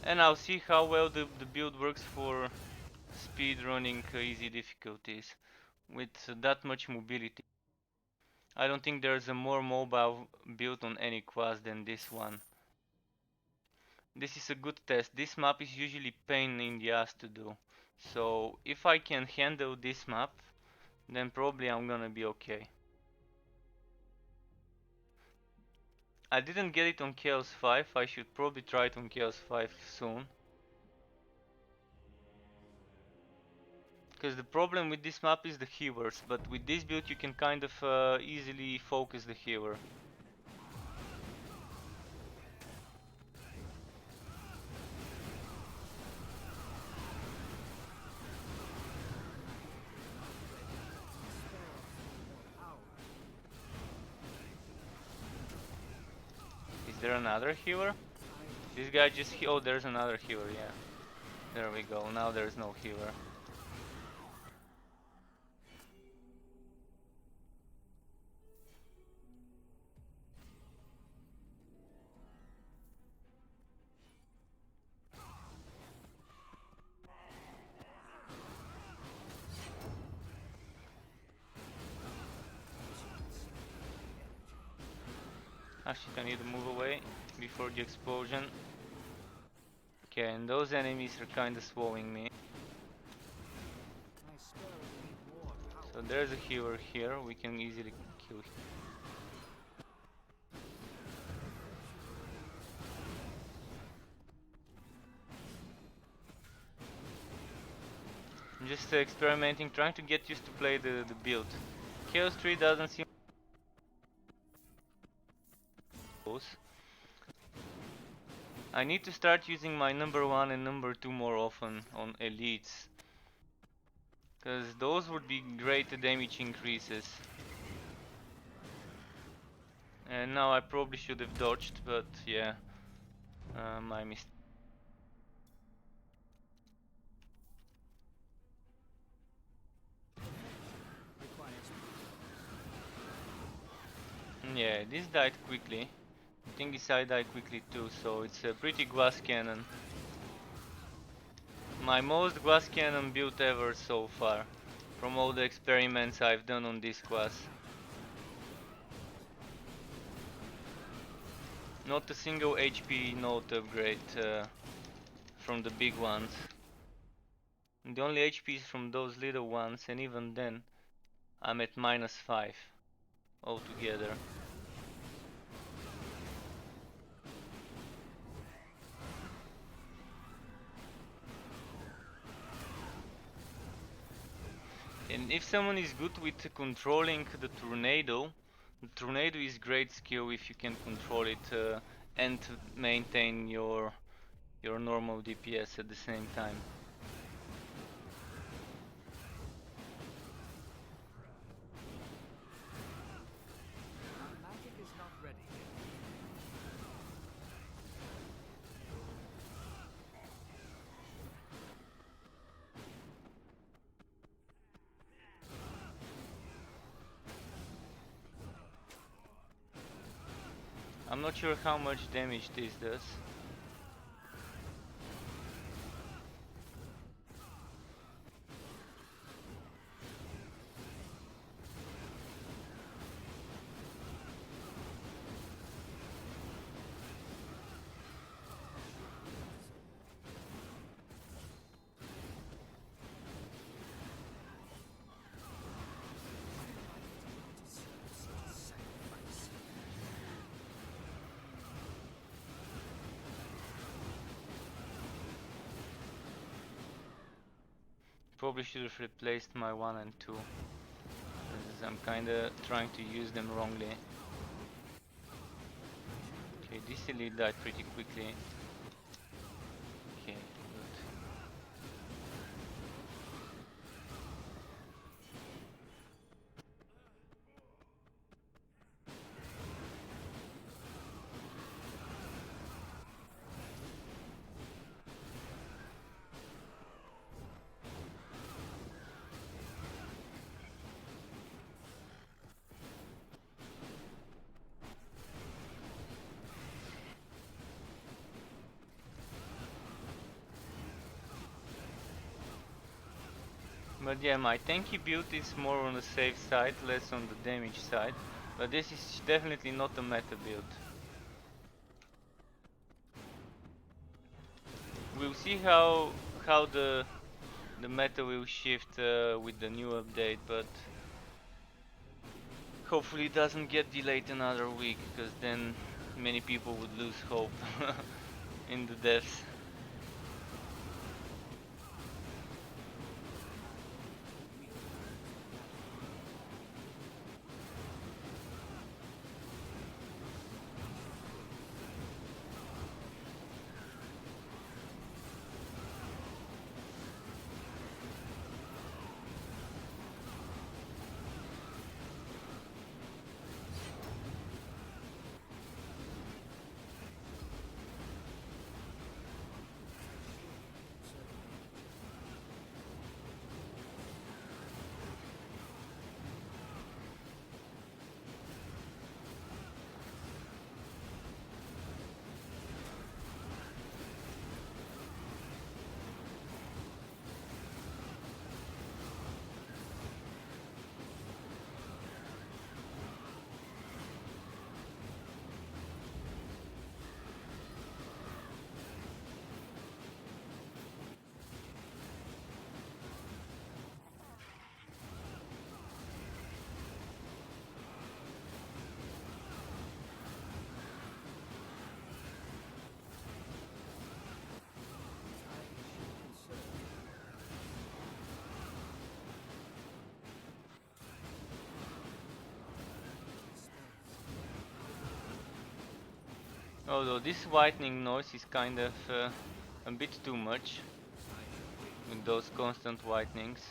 And I'll see how well the build works for speed running easy difficulties with that much mobility. I don't think there's a more mobile build on any class than this one. This is a good test. This map is usually pain in the ass to do. So if I can handle this map, then probably I'm gonna be okay. I didn't get it on Chaos 5. I should probably try it on Chaos 5 soon. Because the problem with this map is the healers, but with this build you can kind of easily focus the healer. Is there another healer? This guy just oh, there's another healer, yeah. There we go, now there's no healer. Ah shit, I need to move away before the explosion. Okay, and those enemies are kinda swallowing me. So there's a healer here, we can easily kill him. I'm just experimenting, trying to get used to play the build. Chaos 3 doesn't seem close. I need to start using my number 1 and number 2 more often on elites. Because those would be great damage increases. And now I probably should have dodged, but yeah, my mistake. Yeah, this died quickly. I think this side died quickly too, so it's a pretty glass cannon. My most glass cannon build ever so far, from all the experiments I've done on this class. Not a single HP note upgrade from the big ones. And the only HP is from those little ones, and even then, I'm at -5 altogether. And if someone is good with controlling the tornado is great skill if you can control it and maintain your normal DPS at the same time. I'm not sure how much damage this does. probably should have replaced my 1 and 2, because I'm kinda trying to use them wrongly. Okay, this elite died pretty quickly. Okay, good. But yeah, my tanky build is more on the safe side, less on the damage side. But this is definitely not a meta build. We'll see how the meta will shift with the new update, but hopefully it doesn't get delayed another week, because then many people would lose hope in the devs. Although this whitening noise is kind of a bit too much with those constant whitenings.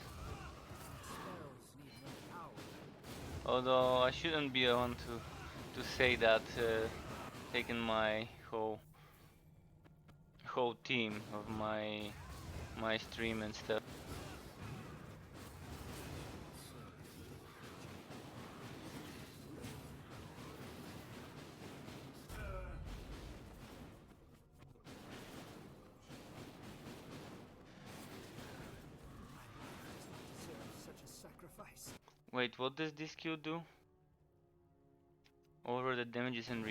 Although I shouldn't be the one to say that, taking my whole team of my stream and stuff. Wait, what does this skill do? Over the damages and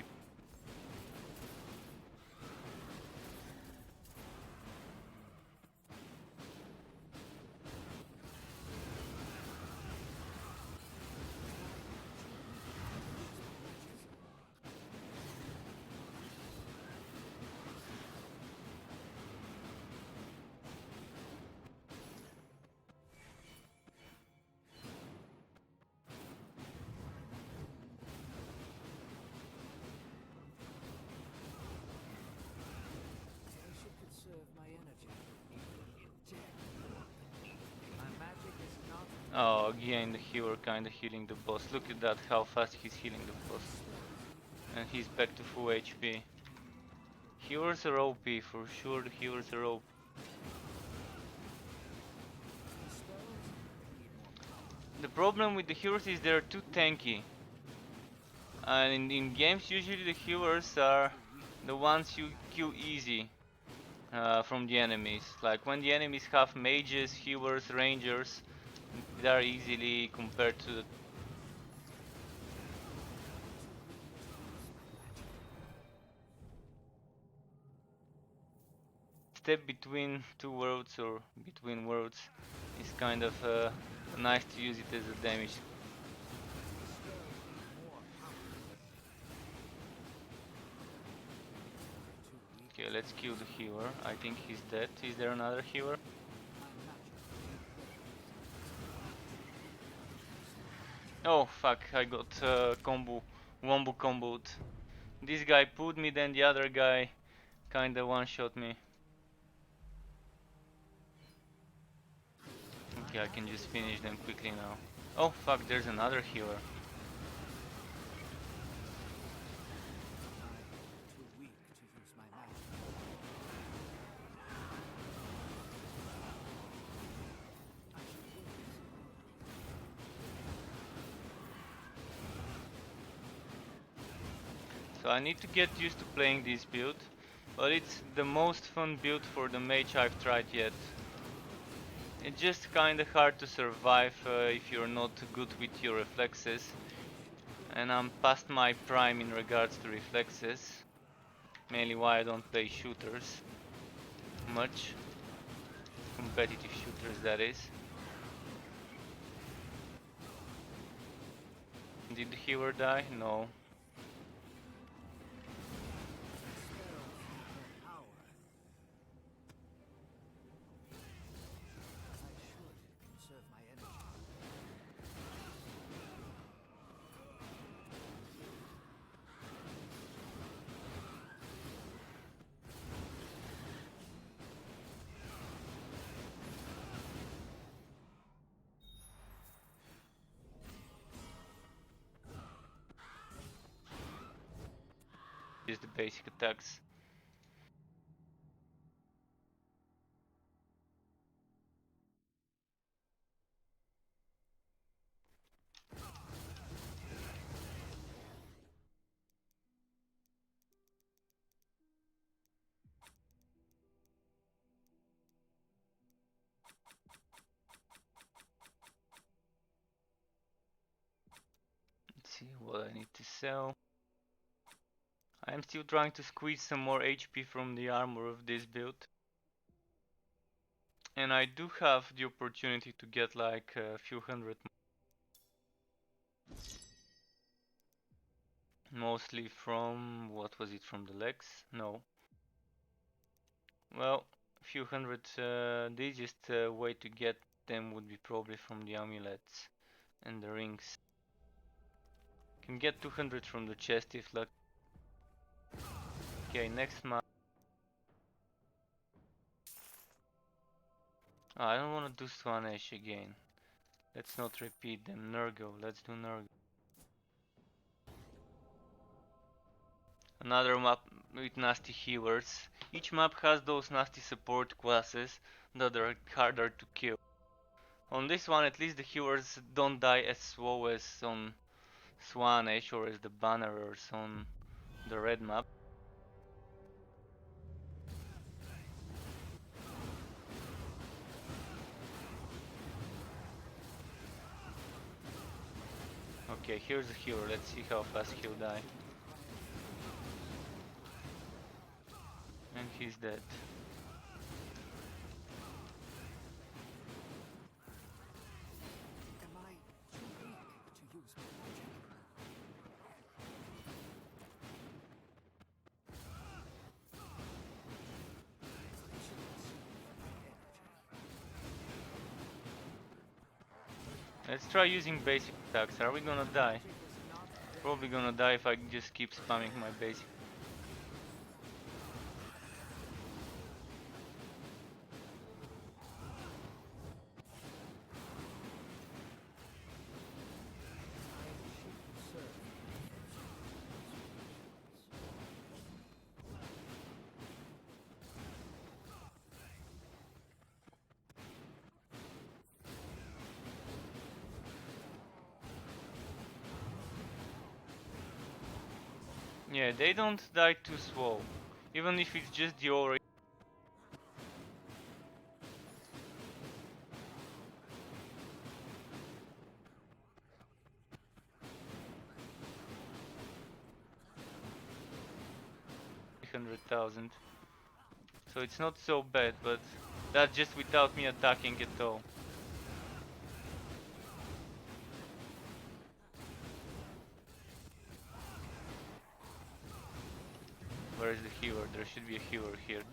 Oh, again the healer kinda healing the boss. Look at that, how fast he's healing the boss. And he's back to full HP. Healers are OP, for sure the healers are OP. The problem with the healers is they're too tanky. And in games usually the healers are the ones you kill easy from the enemies. Like when the enemies have mages, healers, rangers, they are easily compared to the step between two worlds or between worlds is kind of nice to use it as a damage. Okay, let's kill the healer. I think he's dead. Is there another healer? Oh fuck, I got wombo comboed. This guy put me, then the other guy kinda one-shot me. Okay, I can just finish them quickly now. Oh fuck, there's another healer. So I need to get used to playing this build, but it's the most fun build for the mage I've tried yet. It's just kinda hard to survive if you're not good with your reflexes, and I'm past my prime in regards to reflexes, mainly why I don't play shooters much, competitive shooters that is. Did the healer die? No. Just the basic attacks. Let's see what I need to sell. I am still trying to squeeze some more HP from the armor of this build. And I do have the opportunity to get like a few hundred. Mostly from, what was it, from the legs? No. Well, a few hundred, the easiest way to get them would be probably from the amulets and the rings. Can get 200 from the chest if lucky. Okay, next map. Oh, I don't want to do Swanesh again. Let's not repeat them. Nurgle, let's do Nurgle. Another map with nasty healers. Each map has those nasty support classes that are harder to kill. On this one, at least the healers don't die as slow as on Swanesh or as the Bannerers on the red map. Okay, here's a healer. Let's see how fast he'll die. And he's dead. Let's try using basic attacks. Are we gonna die? Probably gonna die if I just keep spamming my basic. Yeah, they don't die too slow. Even if it's just the aura. 300,000. So it's not so bad, but that's just without me attacking at all. Where is the healer? There should be a healer here.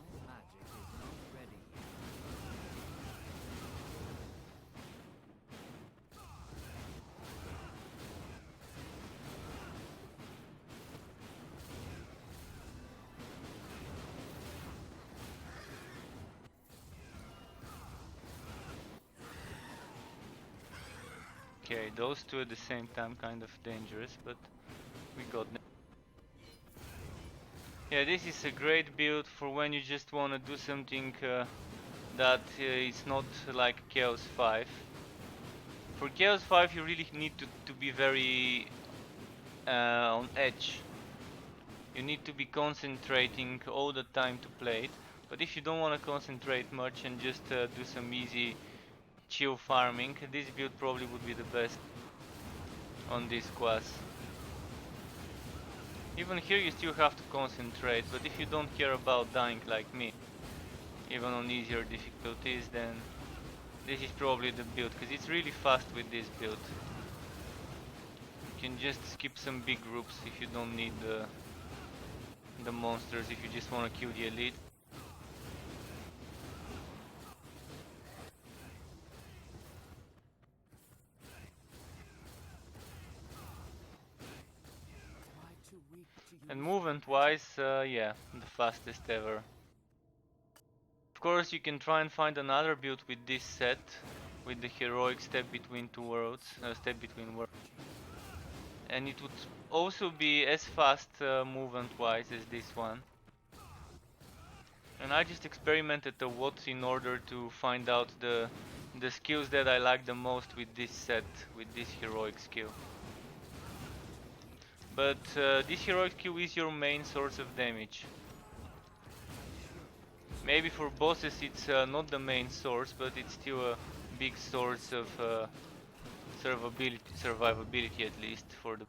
Okay, those two at the same time kind of dangerous, but we got them. Yeah, this is a great build for when you just want to do something that is not like Chaos 5. For Chaos 5 you really need to be very on edge. You need to be concentrating all the time to play it. But if you don't want to concentrate much and just do some easy chill farming, this build probably would be the best on this class. Even here you still have to concentrate, but if you don't care about dying like me, even on easier difficulties, then this is probably the build, because it's really fast with this build. You can just skip some big groups if you don't need the monsters, if you just want to kill the elite. And movement wise, yeah, the fastest ever. Of course you can try and find another build with this set, with the heroic step between two worlds, step between worlds. And it would also be as fast movement wise as this one. And I just experimented a lot in order to find out the skills that I like the most with this set, with this heroic skill. But this heroic skill is your main source of damage. Maybe for bosses it's not the main source, but it's still a big source of survivability at least for the.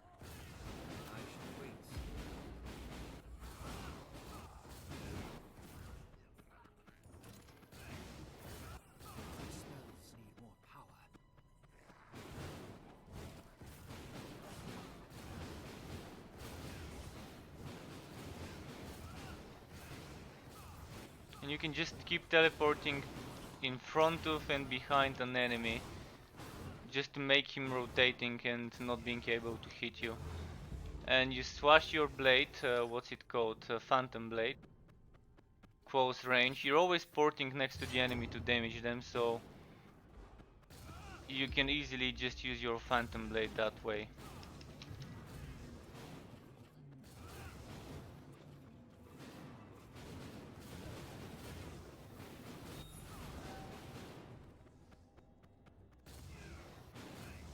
And you can just keep teleporting in front of and behind an enemy, just to make him rotating and not being able to hit you. And you slash your blade, what's it called, phantom blade, close range. You're always porting next to the enemy to damage them, so you can easily just use your phantom blade that way.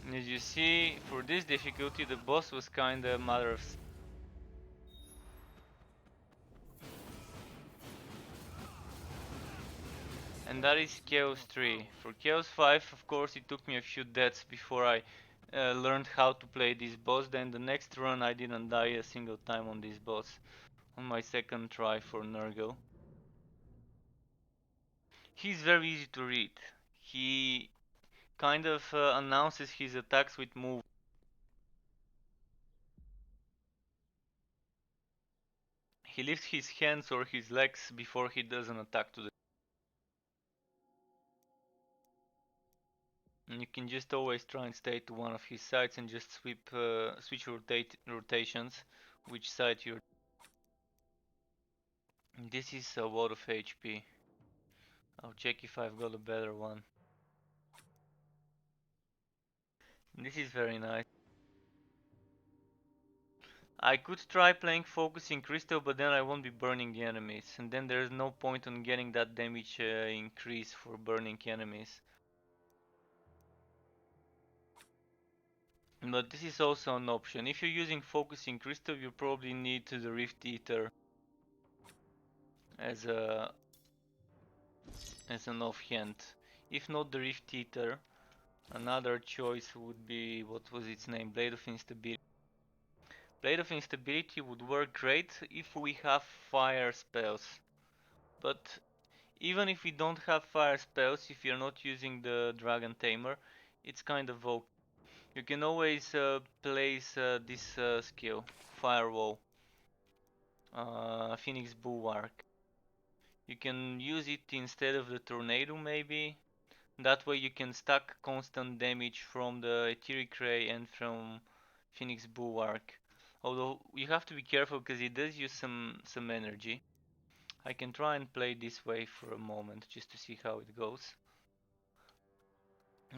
And as you see, for this difficulty the boss was kinda matter of. And that is Chaos 3. For Chaos 5, of course, it took me a few deaths before I learned how to play this boss. Then the next run I didn't die a single time on this boss. On my second try for Nurgle. He's very easy to read. He kind of announces his attacks with move. He lifts his hands or his legs before he does an attack to the. And you can just always try and stay to one of his sides and just switch rotations, which side you're. This is a lot of HP. I'll check if I've got a better one. This is very nice. I could try playing Focusing Crystal, but then I won't be burning the enemies. And then there's no point on getting that damage increase for burning enemies. But this is also an option. If you're using Focusing Crystal, you probably need the Rift Eater as an offhand. If not the Rift Eater, another choice would be, what was its name? Blade of Instability. Blade of Instability would work great if we have fire spells. But even if we don't have fire spells, if you're not using the Dragon Tamer, it's kind of okay. You can always place this skill, Firewall, Phoenix Bulwark. You can use it instead of the Tornado maybe. That way you can stack constant damage from the Etheric Ray and from Phoenix Bulwark. Although you have to be careful because it does use some energy. I can try and play this way for a moment just to see how it goes.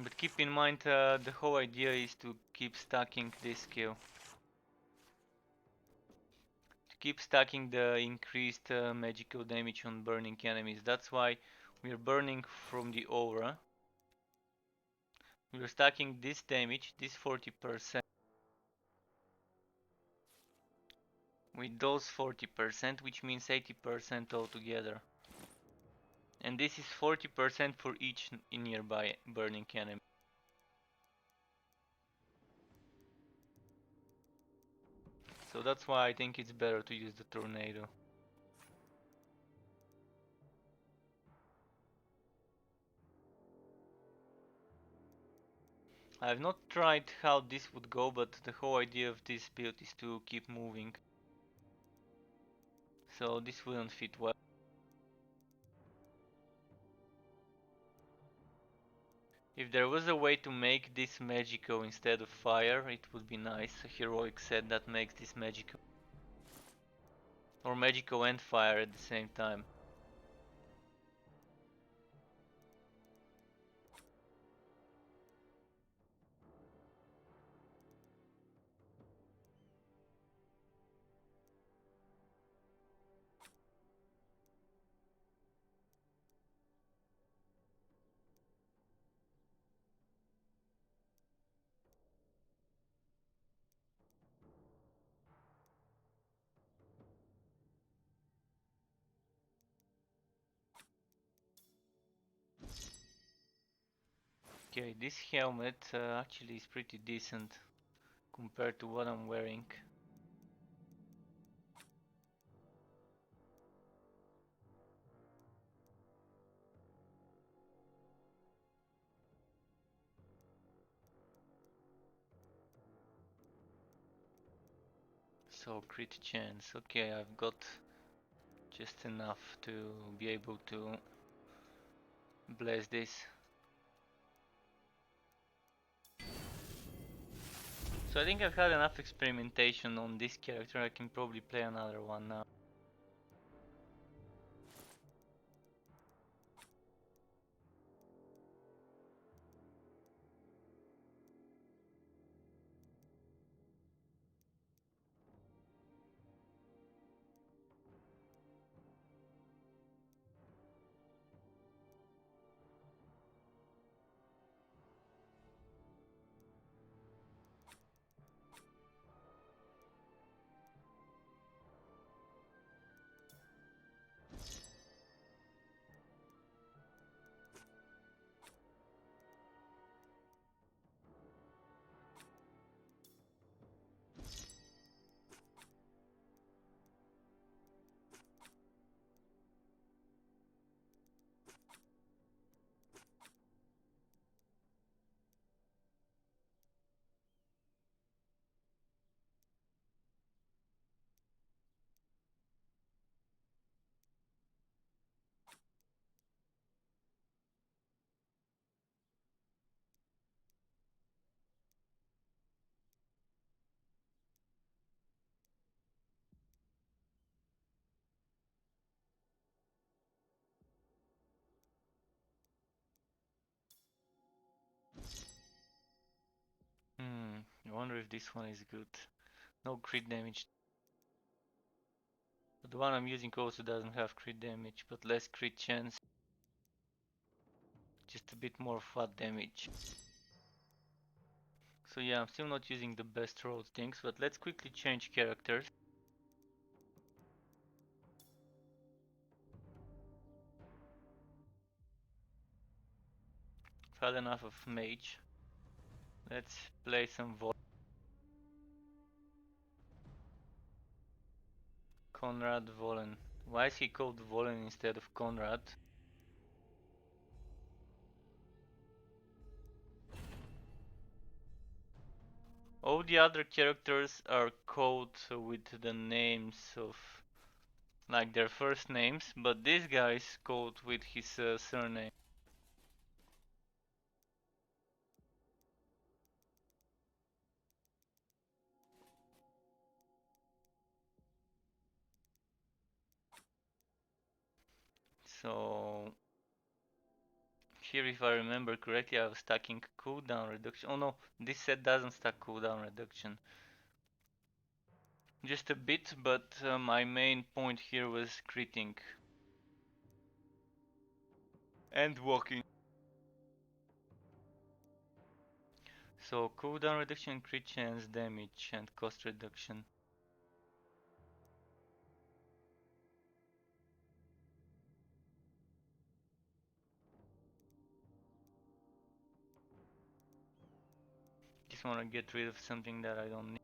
But keep in mind, the whole idea is to keep stacking this skill. To keep stacking the increased magical damage on burning enemies. That's why we're burning from the aura. We're stacking this damage, this 40%, with those 40%, which means 80% altogether. And this is 40% for each nearby burning enemy. So that's why I think it's better to use the tornado. I have not tried how this would go, but the whole idea of this build is to keep moving. So this wouldn't fit well. If there was a way to make this magical instead of fire, it would be nice. A heroic set that makes this magical. Or magical and fire at the same time. Okay, this helmet actually is pretty decent compared to what I'm wearing. So crit chance. Okay, I've got just enough to be able to bless this. So I think I've had enough experimentation on this character. I can probably play another one now. I wonder if this one is good. No crit damage. But the one I'm using also doesn't have crit damage, but less crit chance. Just a bit more flat damage. So yeah, I'm still not using the best road things, but let's quickly change characters. I've had enough of mage. Let's play some Conrad Volen. Why is he called Volen instead of Conrad? All the other characters are called with the names of like their first names, but this guy is called with his surname. So here, if I remember correctly, I was stacking cooldown reduction. Oh no, this set doesn't stack cooldown reduction. Just a bit, but my main point here was critting and walking. So cooldown reduction, crit chance, damage, and cost reduction. Just want to get rid of something that I don't need.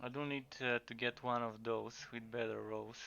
I do need to get one of those with better rolls.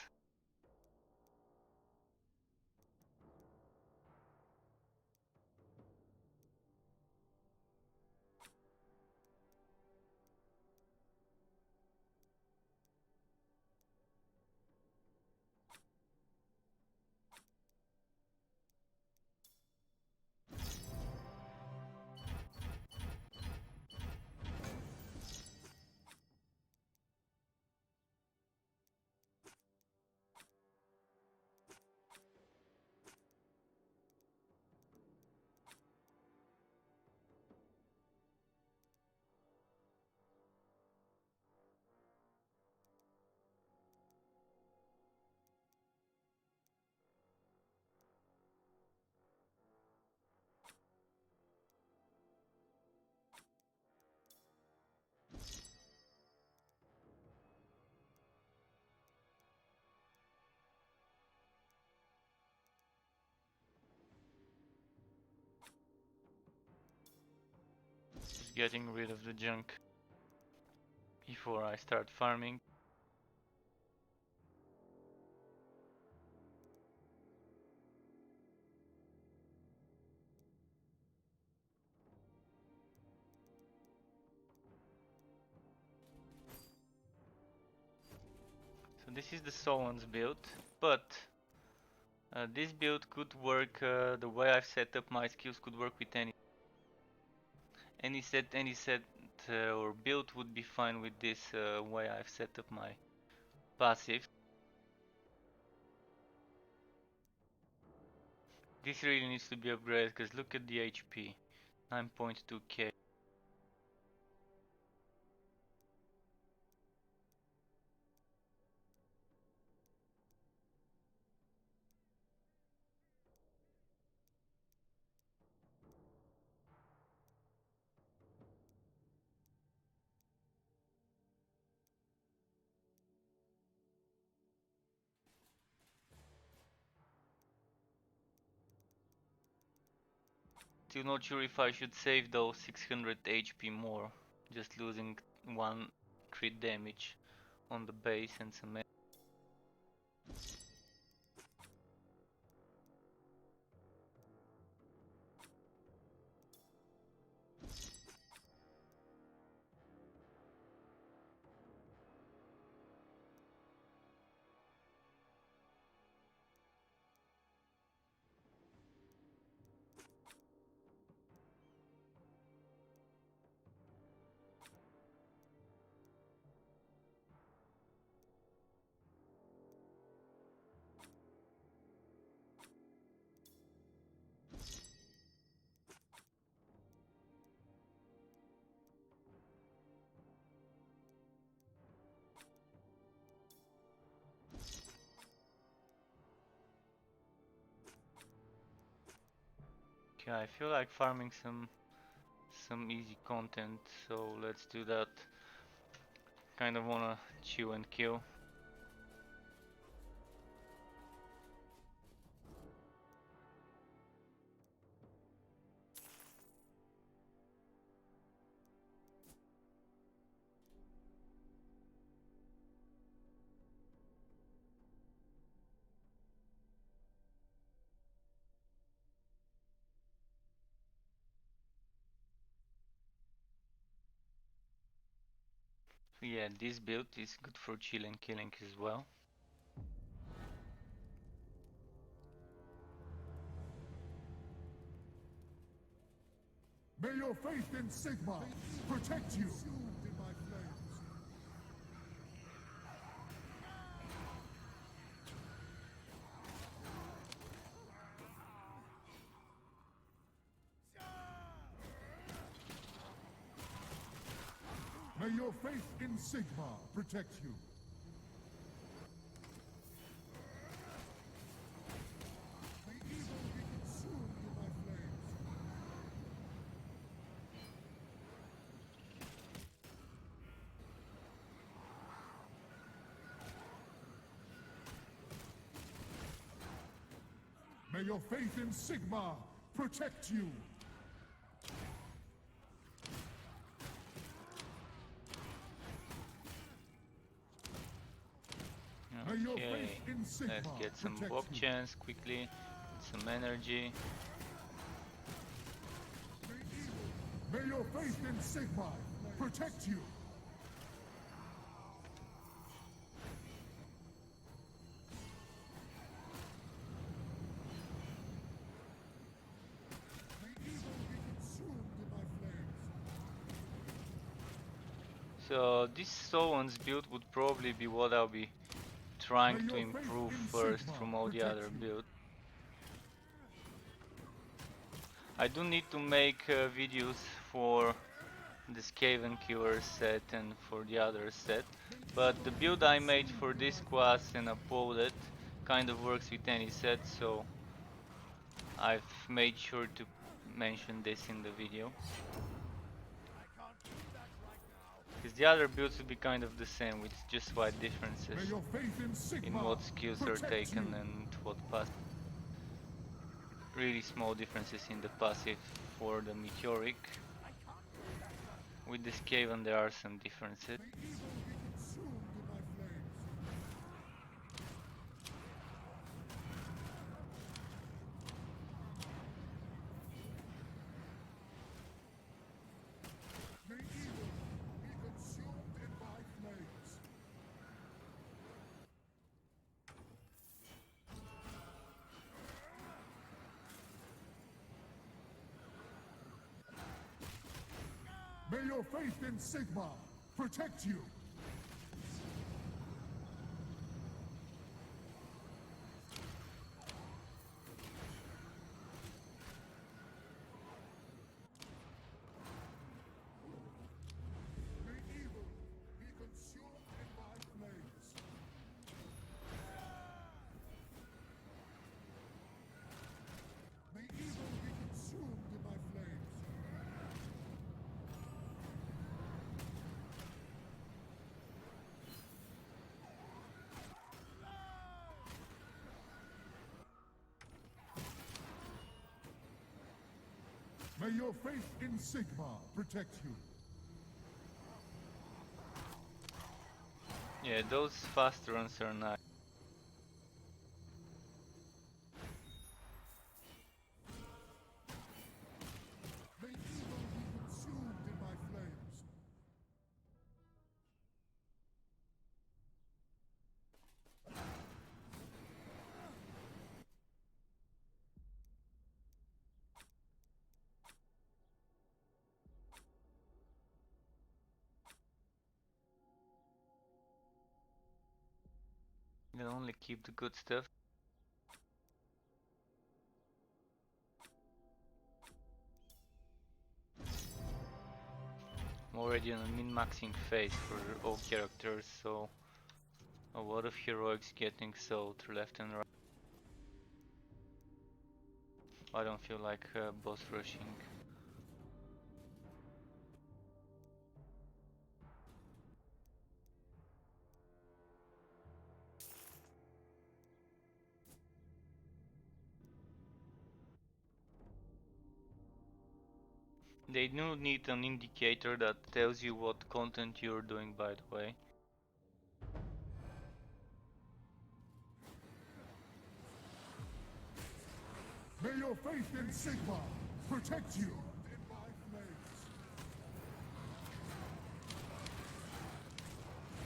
Just getting rid of the junk before I start farming. So this is the Solon's build, but this build could work, the way I've set up my skills could work with any set or build would be fine with this way I've set up my passive. This really needs to be upgraded because look at the HP, 9.2k. Still not sure if I should save those 600 HP more, just losing one crit damage on the base and some. Okay, I feel like farming some easy content, so let's do that. Kind of wanna chew and kill. So yeah, this build is good for chill and killing as well. May your faith in Sigma protect you. Consumed in my flames. May your faith in Sigma protect you. May evil be consumed in my flames. May your faith in Sigma protect you. May your Okay, faith in Sigma let's get some protect bog you. chance quickly, some energy. May your faith in Sigma protect you. May evil be consumed in my flames. So this Soul's build would probably be what I'll be trying May to your faith improve in first Sigma from all the protect other you. builds. I do need to make videos for the Skaven Killer set and for the other set, but the build I made for this class and uploaded kind of works with any set, so I've made sure to mention this in the video. Because the other builds would be kind of the same, with just slight differences May your faith in in Sigma what skills are protect taken you. and what pass. Really small differences in the passive for the Meteoric. With the Skaven there are some differences. May evil be consumed in my flames. May evil be consumed in my flames. May your faith in Sigma protect you. May evil be consumed in my flames. May evil be consumed in my flames. May your faith in Sigma protect you. Yeah, those fast runs are nice. May evil be consumed in my flames. You can only keep the good stuff. I'm already on a min-maxing phase for all characters, so a lot of heroics getting sold left and right. I don't feel like boss rushing. They do need an indicator that tells you what content you're doing, by the way. May your faith in Sigma protect you. In my flames.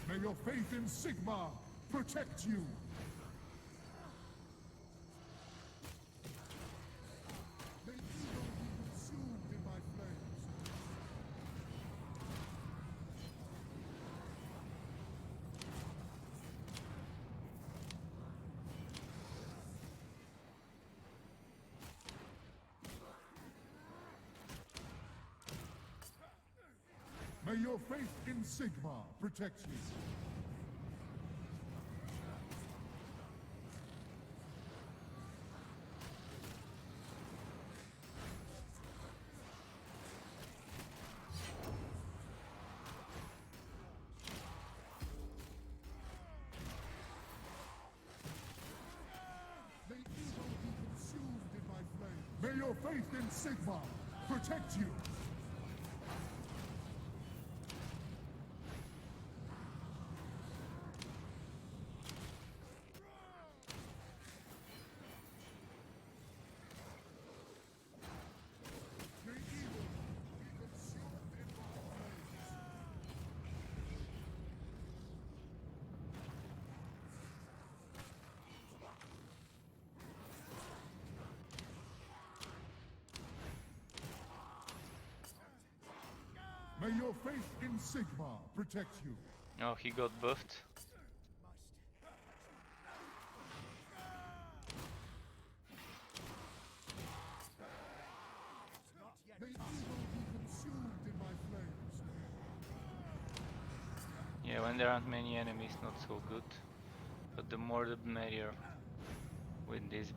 May your faith in Sigma protect you. May evil be consumed in my flames. May your faith in Sigma protect you. May evil be consumed in my flames. May your faith in Sigma protect you. May evil be consumed in my flames. May your faith in Sigma protect you. Oh, he got buffed. May evil be consumed in my flames. Yeah, when there aren't many enemies, not so good. But the more the merrier with this.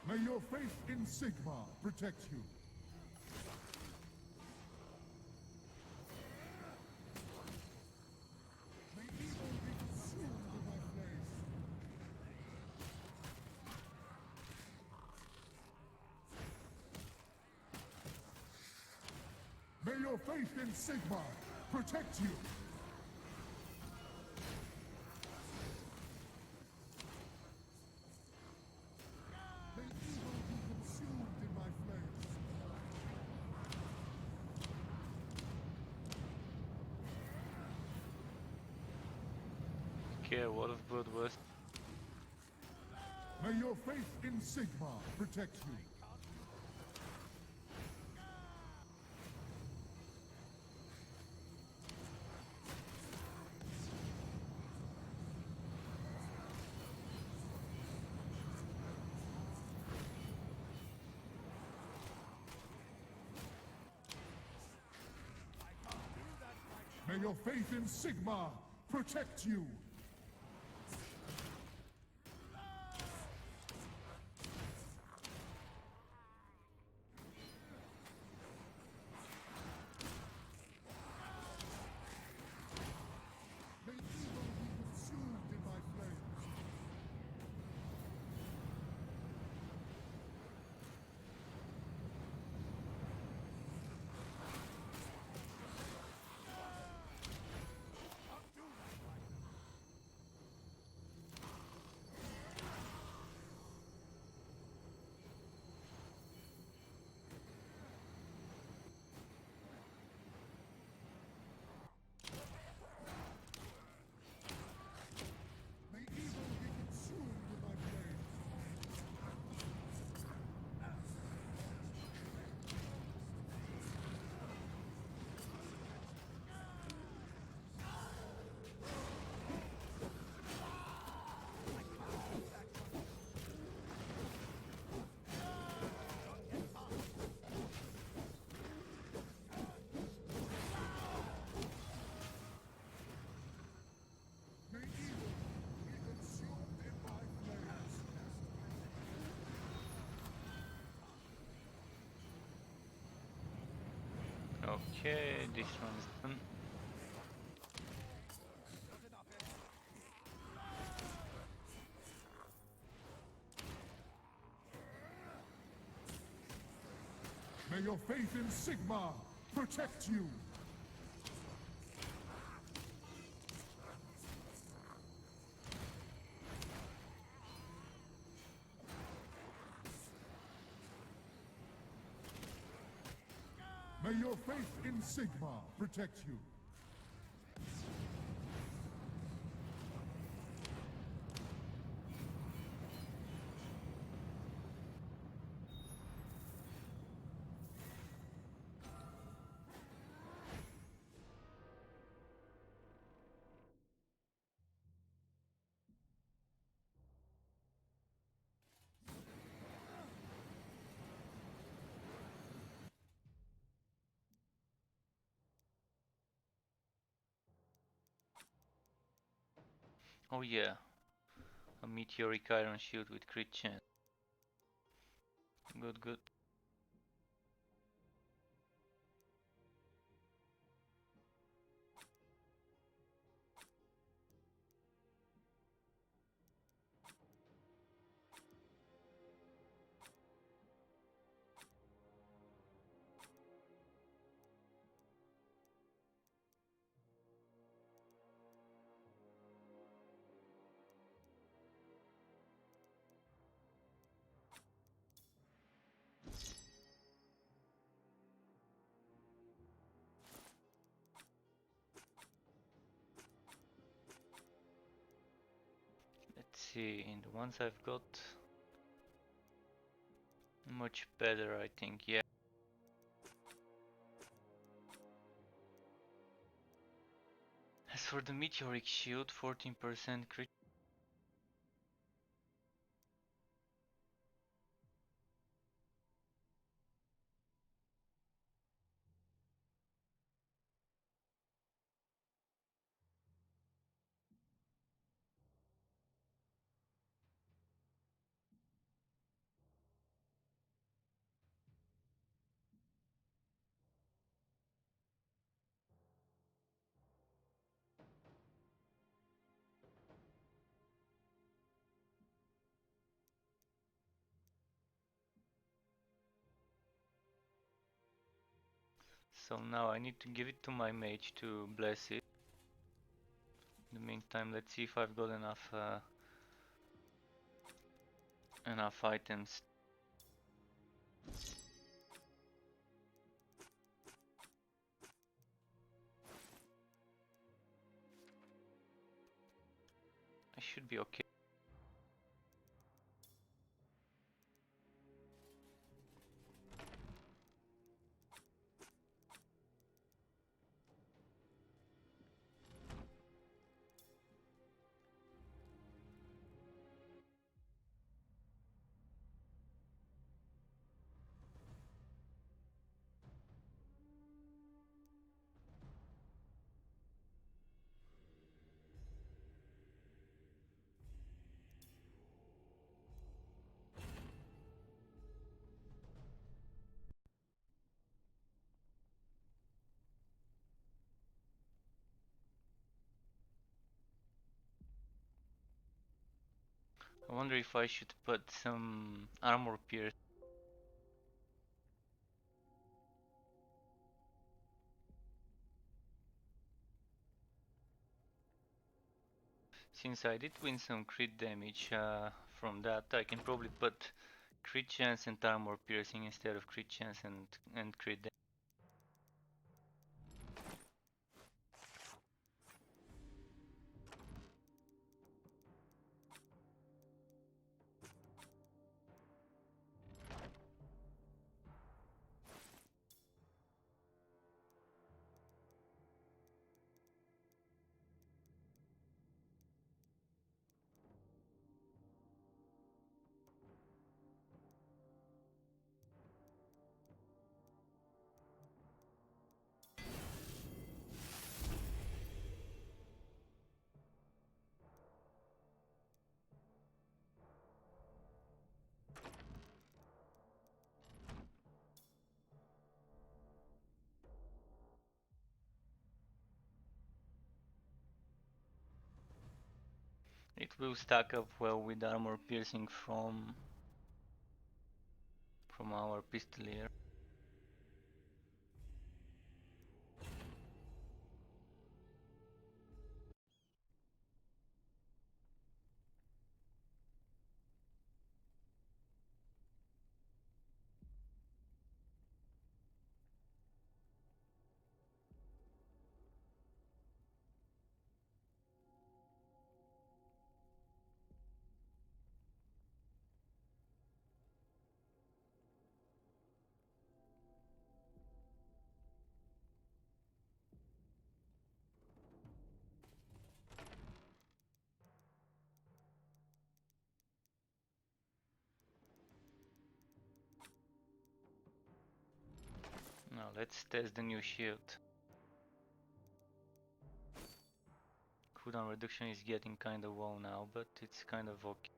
May your faith in Sigma protect you. May evil be consumed in my flames. May your faith in Sigma protect you. May evil be consumed in my flames. Okay, a lot of blood was. May your faith in Sigma protect you. May your faith in Sigma protect you. May evil be consumed in my flames. May evil be consumed in my flames. May evil be consumed in my flames. Okay, this one's done. May your faith in Sigma protect you. May your faith in Sigma protect you. Oh yeah, a meteoric iron shield with crit chance. Good, good. Let's see, in the ones I've got, much better I think, yeah. As for the meteoric shield, 14% crit. So now I need to give it to my mage to bless it. In the meantime, let's see if I've got enough items. I should be okay. I wonder if I should put some armor pierce. Since I did win some crit damage from that, I can probably put crit chance and armor piercing instead of crit chance and crit damage. It will stack up well with armor piercing from our pistolier. Let's test the new shield. Cooldown reduction is getting kinda low now, but it's kind of okay.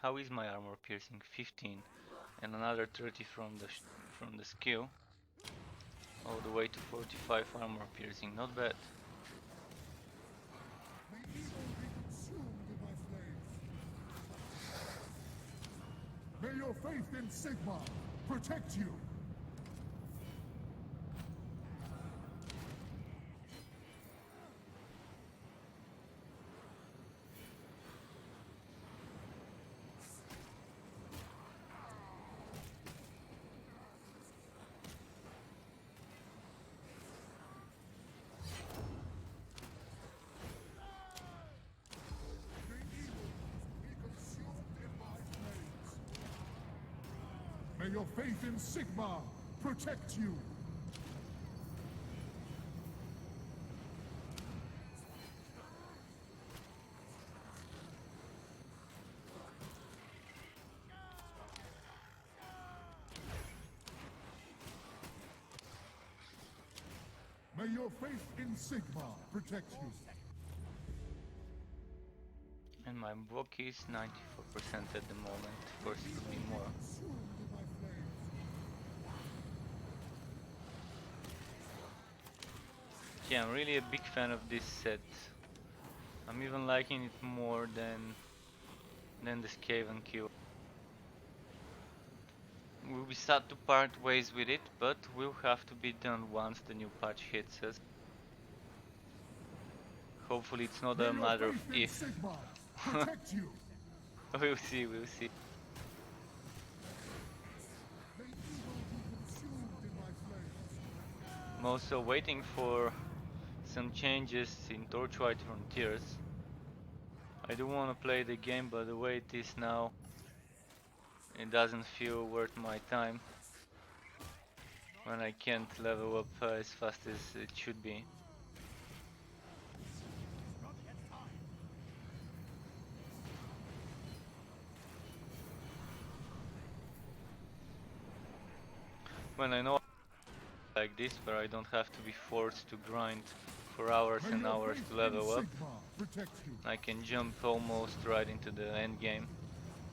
How is my armor piercing? 15 and another 30 from the skill, all the way to 45 armor piercing. Not bad. May evil be consumed in my flames. May your faith in Sigma protect you. May evil be consumed in my flames. May your faith in Sigma protect you. May your faith in Sigma protect you. And my block is 94% at the moment. Of course, it could be more. Consumed in my flames. Yeah, I'm really a big fan of this set. I'm even liking it more than the Skaven kill. We'll be sad to part ways with it, but we'll have to be done once the new patch hits us. Hopefully it's not May a your matter of faith in if. Sigma protect you. We'll see, we'll see. May evil be consumed in my flames. I'm also waiting for some changes in Torchlight Frontiers. I do want to play the game, but the way it is now, it doesn't feel worth my time when I can't level up as fast as it should be. When I know like this, where I don't have to be forced to grind for hours May and your hours faith to level in up, Sigma protect you. I can jump almost right into the end game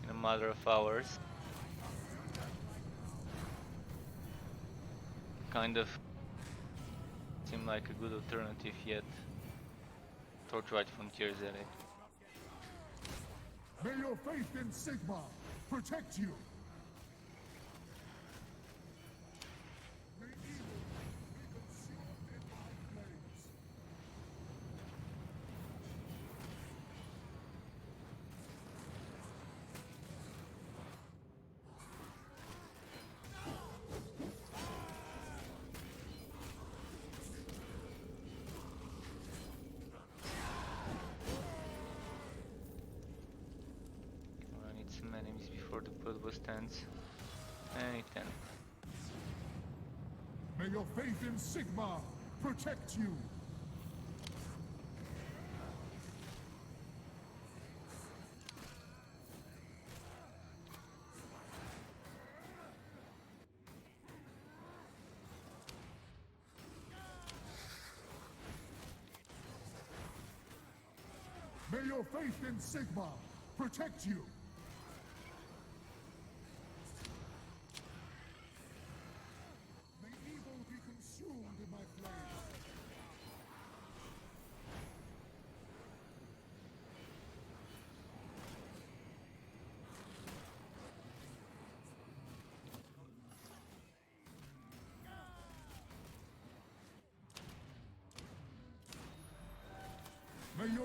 in a matter of hours. Kind of seem like a good alternative, yet Torchlight Frontiers at it. May your faith in Sigma protect you. May evil be consumed in my flames. I need some enemies before the bloodbath stands. And it can. May your faith in Sigma protect you. May your faith in Sigma protect you. May evil be consumed in my flames.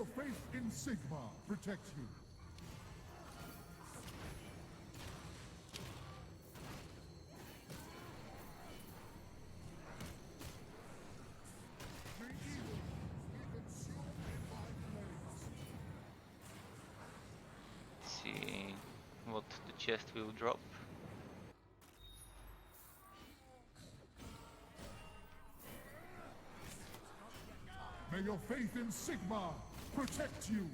your faith in Sigma protect you. May evil be consumed in my flames. Let's see what the chest will drop. May your faith in Sigma protect you.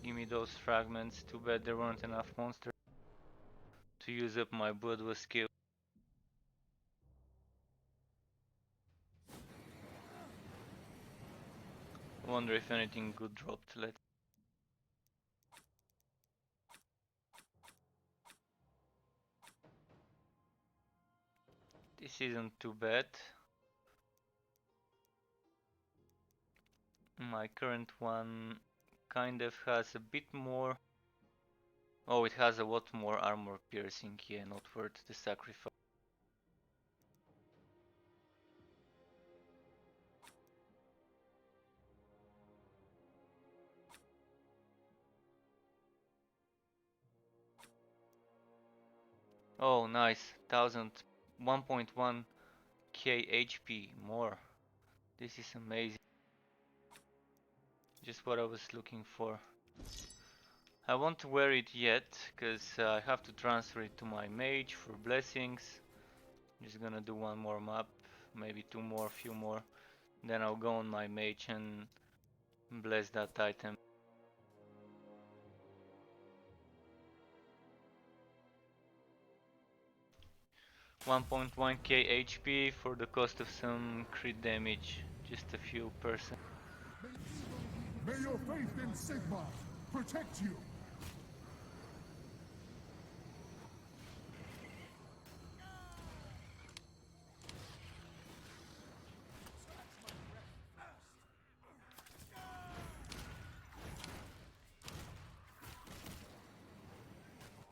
Give me those fragments. Too bad there weren't enough monsters to use up my bloodless skill. Wonder if anything good dropped. Let's. This isn't too bad. My current one kind of has a bit more. Oh, it has a lot more armor piercing. Yeah, not worth the sacrifice. Oh, nice. 1.1k HP more. This is amazing. Just what I was looking for. I won't wear it yet, cause I have to transfer it to my mage for blessings. Just gonna do one more map, maybe two more, few more. Then I'll go on my mage and bless that item. .1k HP for the cost of some crit damage, just a few percent. May your faith in Sigma protect you.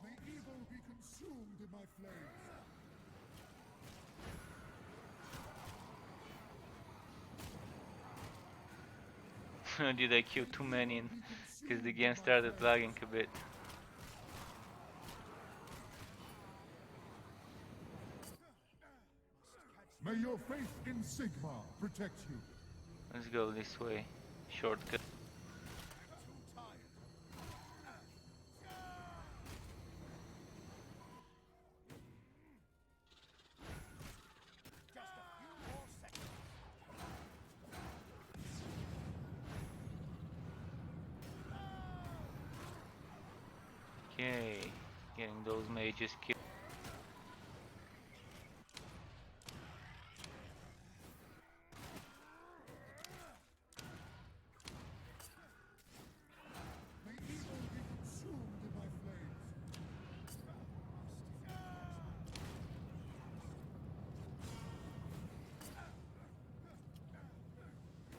May evil be consumed in my flames. Did I kill too many? Because the game started lagging a bit. May your faith in Sigma protect you. Let's go this way. Shortcut. Okay, getting those mages killed. May evil be consumed in my flames.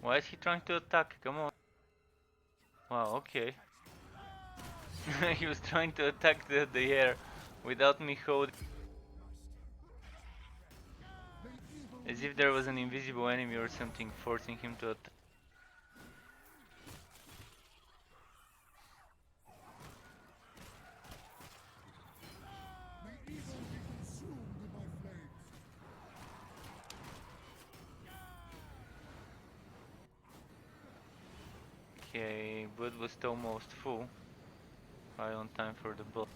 Why is he trying to attack? Come on. Wow, okay. He was trying to attack the air without me holding. As if there was an invisible enemy or something forcing him to attack. May evil be consumed in my flames. Okay, blood was almost full. Right on time for the boss.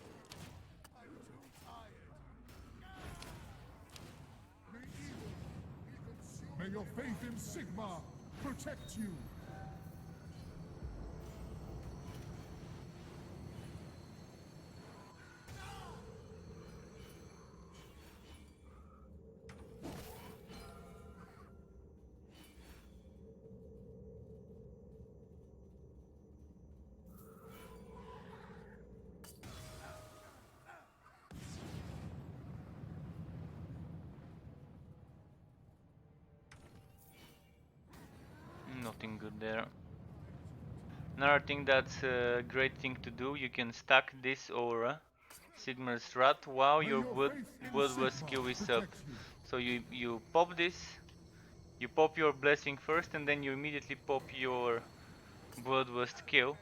May evil be consumed. May your faith in Sigma protect you. Nothing good there. Another thing that's a great thing to do, you can stack this aura. Sigmar's Wrath while May your your faith in Bloodlust Sigma skill is up. protect you. So you pop this, you pop your blessing first, and then you immediately pop your Bloodlust kill,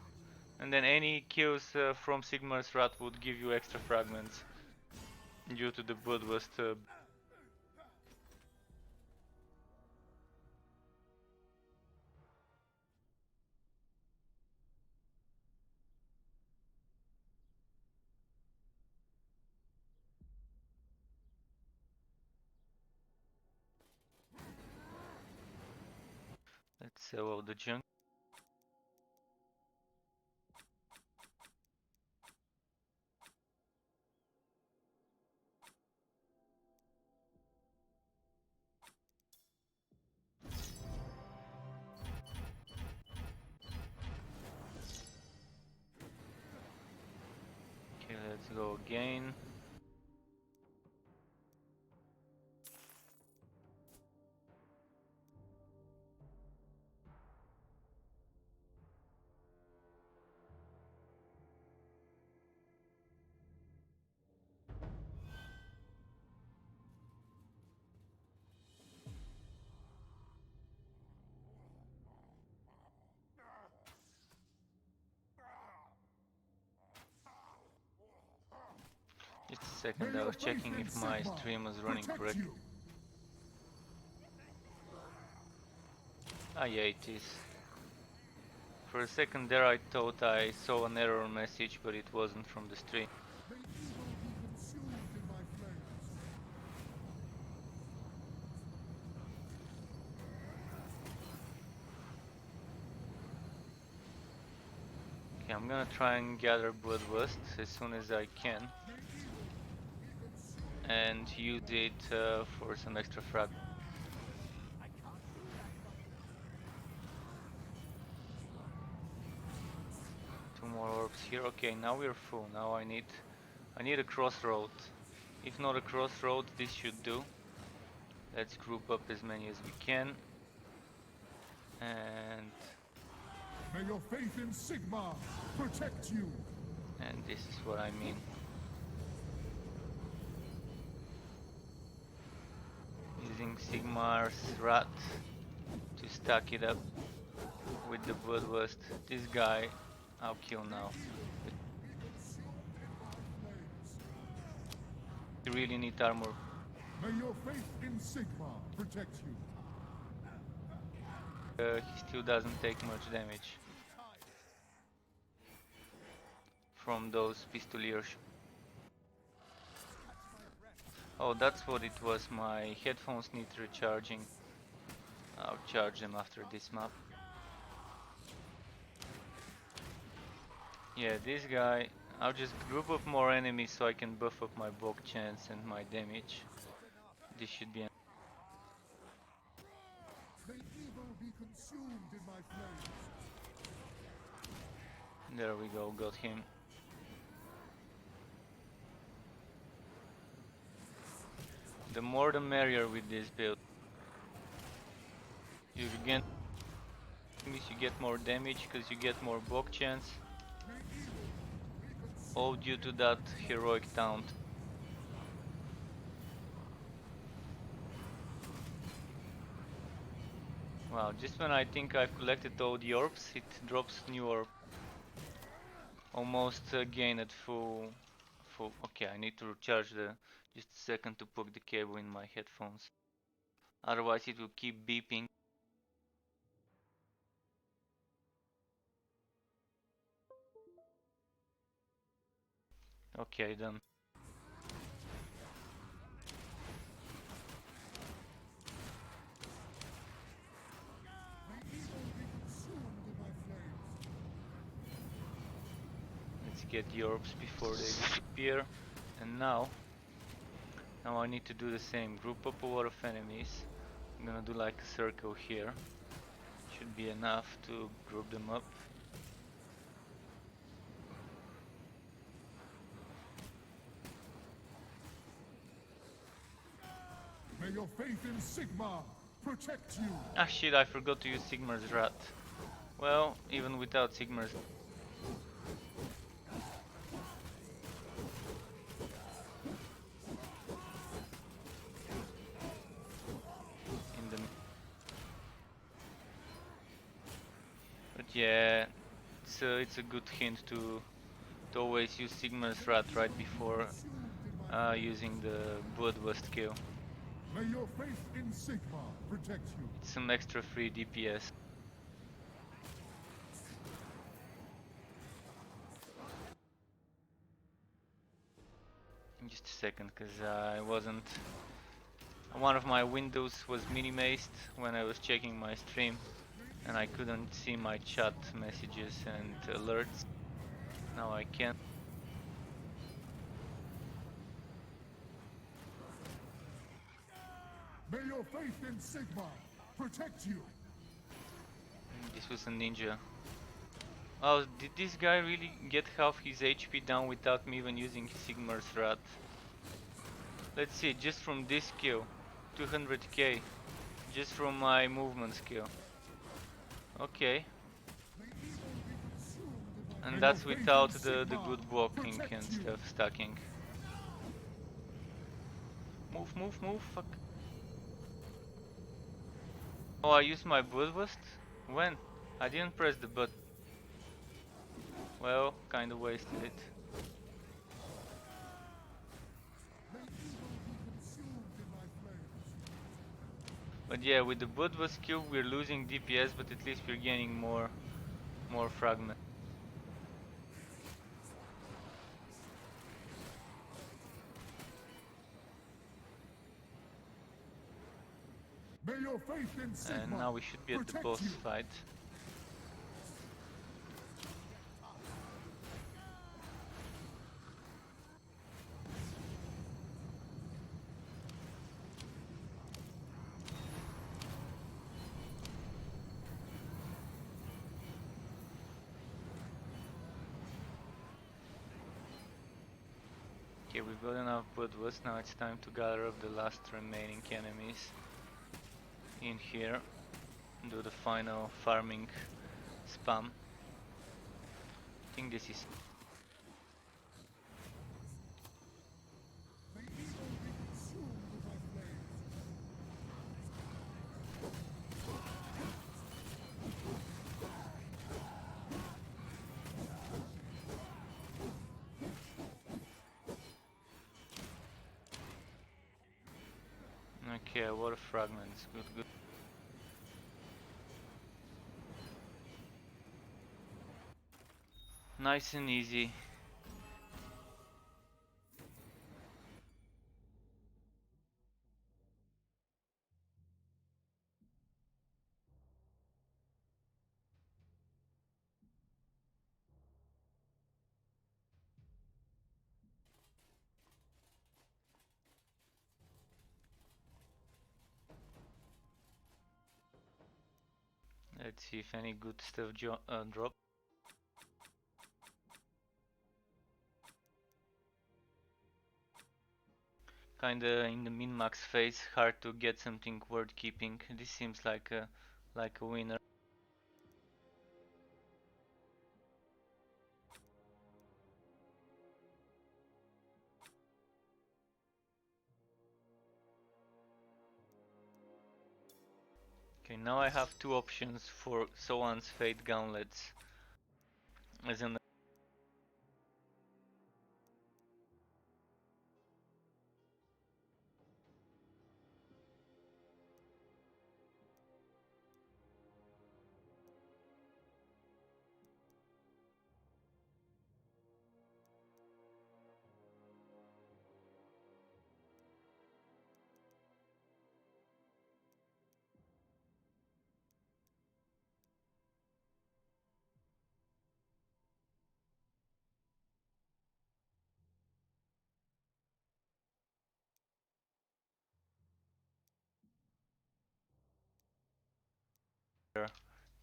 and then any kills from Sigmar's Wrath would give you extra fragments due to the Bloodlust. Let's sell all the junk. Okay, let's go again. Just a May second, I your was faith checking in if my Sigma stream was running protect correct. you. Ah yeah, it is. For a second there I thought I saw an error message, but it wasn't from the stream. May evil be consumed in my flames. Okay, I'm gonna try and gather Bloodlust as soon as I can and use it for some extra frag. Two more orbs here. Okay, now we're full. Now I need a crossroad. If not a crossroad, this should do. Let's group up as many as we can. And May your faith in Sigma protect you. this is what I mean. Using Sigmar's Rat to stack it up with the Bloodlust. This guy I'll kill now. You really need armor. May your faith in Sigma protect you. He still doesn't take much damage from those pistoliers. Oh, that's what it was. My headphones need recharging. I'll charge them after this map. Yeah, this guy, I'll just group up more enemies so I can buff up my block chance and my damage. This should be. May evil be consumed in my flames. There we go, got him. The more the merrier with this build. You get more damage because you get more block chance. All due to that heroic taunt. Wow, just when I think I've collected all the orbs, it drops new orb. Almost again at full. Okay, I need to recharge just a second to plug the cable in my headphones. Otherwise it will keep beeping. Okay, done. May evil be consumed in my flames. Let's get the orbs before they disappear. And now I need to do the same. Group up a lot of enemies. I'm gonna do like a circle here. Should be enough to group them up. May your faith in Sigma protect you. Ah shit, I forgot to use Sigmar's Rat. Well, even without Sigmar's... Yeah, it's a good hint to always use Sigmar's Rat right before using the Bloodlust skill. May your faith in Sigma protect you. It's some extra free DPS. Just a second, cause I wasn't. One of my windows was minimized when I was checking my stream, and I couldn't see my chat messages and alerts. Now I can. May your faith in Sigma protect you. This was a ninja. Oh, did this guy really get half his HP down without me even using Sigmar's Rat? Let's see, just from this skill, 200k, just from my movement skill. Okay, and May your that's faith without in the Sigma good blocking protect and you. stuff stacking. Move, move, move, fuck. Oh, I used my Bloodlust? When? I didn't press the button. Well, kinda wasted it. May evil be consumed in my flames. But yeah, with the Bloodlust skill we're losing DPS, but at least we're gaining more fragments. May your faith in And Sigma now we should be at the protect boss you. fight. Okay, we've got enough Bloodlust, now it's time to gather up the last remaining enemies in here. Do the final farming spam. I think this is. May evil be consumed with my flames. Okay, a lot of fragments. Good, good. Nice and easy. Let's see if any good stuff drop. Kinda in the min-max phase, hard to get something worth keeping. This seems like a winner. Okay, now I have two options for Soan's Fate Gauntlets. As an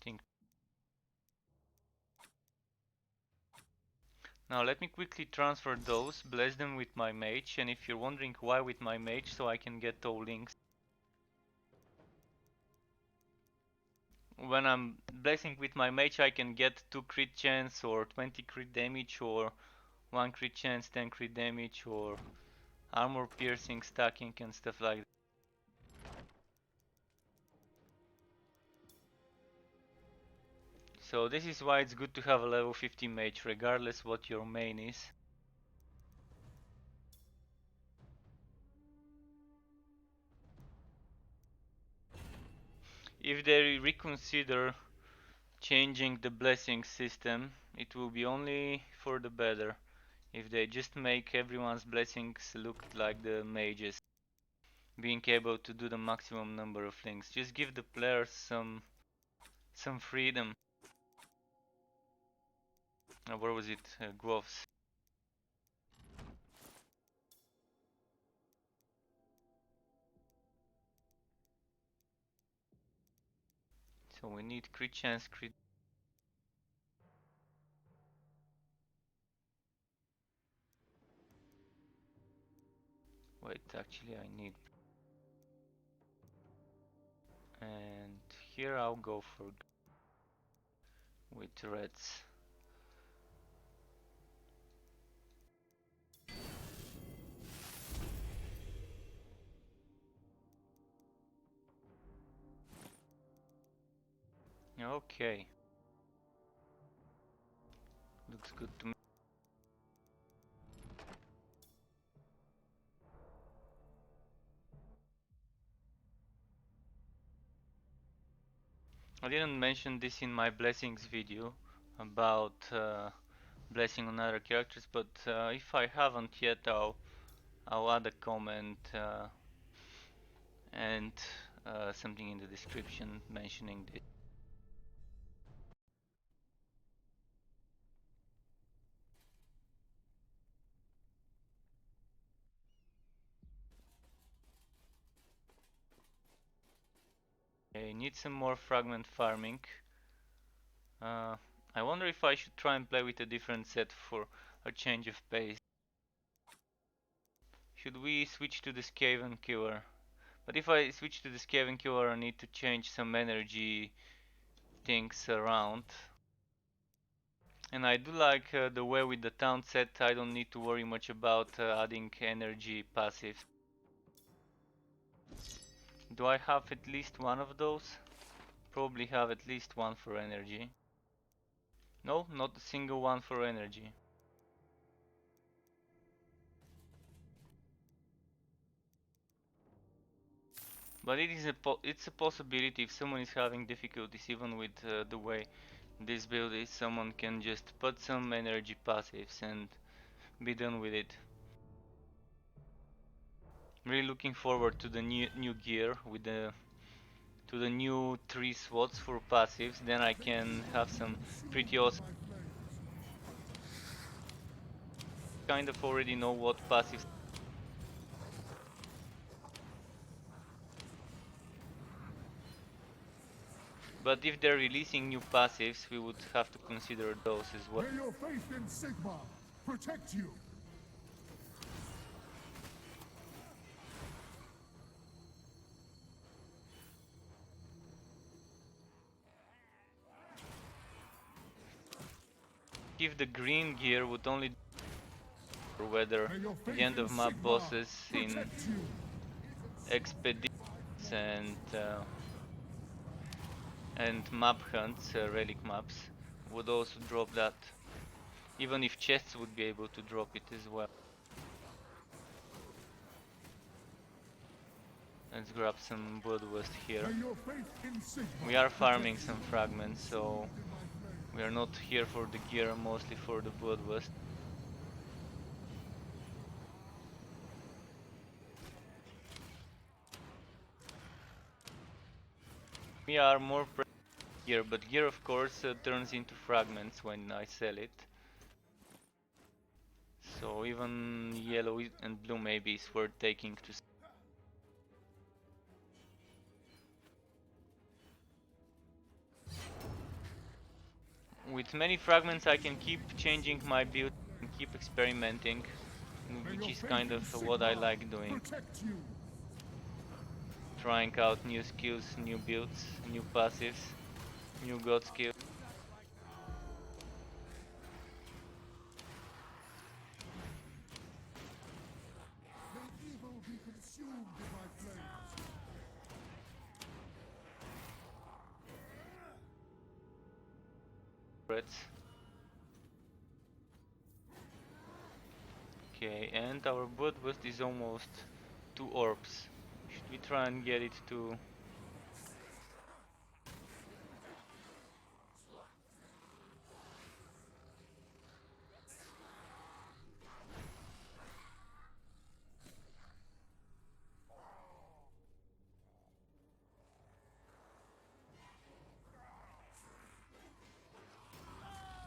thing. Now let me quickly transfer those, bless them with my mage, and if you're wondering why with my mage, so I can get all links. When I'm blessing with my mage, I can get 2 crit chance or 20 crit damage or 1 crit chance, 10 crit damage or armor piercing, stacking and stuff like that. So this is why it's good to have a level 50 mage, regardless what your main is. If they reconsider changing the blessing system, it will be only for the better. If they just make everyone's blessings look like the mages, being able to do the maximum number of things, just give the players some freedom. Where was it? Gloves. So we need crit chance, crit. Wait, actually I need. And here I'll go for with reds. Okay, looks good to me. I didn't mention this in my blessings video about blessing on other characters, but if I haven't yet, I'll add a comment and something in the description mentioning this. I need some more fragment farming. I wonder if I should try and play with a different set for a change of pace. Should we switch to the Skaven Killer? But if I switch to the Skaven Killer, I need to change some energy things around. And I do like the way with the town set, I don't need to worry much about adding energy passive. Do I have at least one of those? Probably have at least one for energy. No, not a single one for energy. But it's a possibility if someone is having difficulties even with the way this build is, someone can just put some energy passives and be done with it. Really looking forward to the new gear with the new 3 slots for passives. Then I can have some pretty awesome. Kind of already know what passives. But if they're releasing new passives, we would have to consider those as well. May your faith in Sigma protect you. If the green gear would only or whether May your the faith end in of map Sigma bosses in protect you. expeditions and map hunts, relic maps, would also drop that. Even if chests would be able to drop it as well. Let's grab some bloodlust here. May your faith in Sigma We are farming protect some you. fragments, so we are not here for the gear, mostly for the bloodlust. We are more gear, but gear of course turns into fragments when I sell it. So even yellow and blue maybe is worth taking to. With many fragments I can keep changing my build and keep experimenting, which is kind of what I like doing. Trying out new skills, new builds, new passives, new god skills. May evil be consumed in my flames. turrets. Okay, and our bloodlust is almost 2 orbs. Should we try and get it to...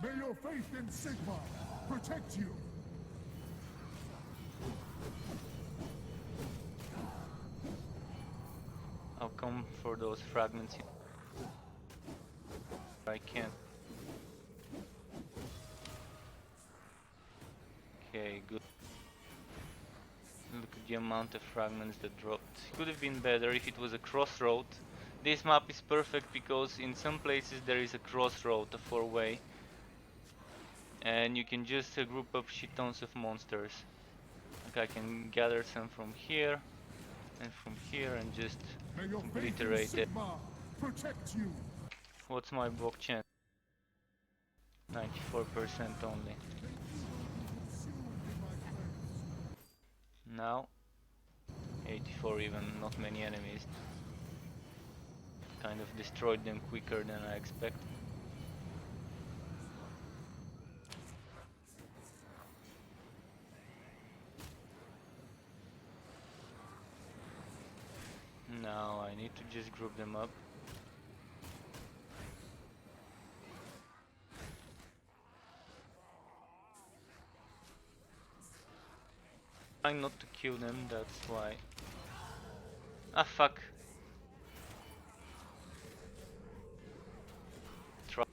May your faith in Sigma protect you. I'll come for those fragments if I can. Okay, good. Look at the amount of fragments that dropped. It could have been better if it was a crossroad. This map is perfect because in some places there is a crossroad, a 4-way. And you can just group up shit tons of monsters. Like I can gather some from here and from here and just May your faith in obliterate it. Sigma protect you. What's my block chance? 94% only. Now 84 even, not many enemies. Kind of destroyed them quicker than I expected. Now I need to just group them up. Trying not to kill them, that's why. Ah fuck. Try.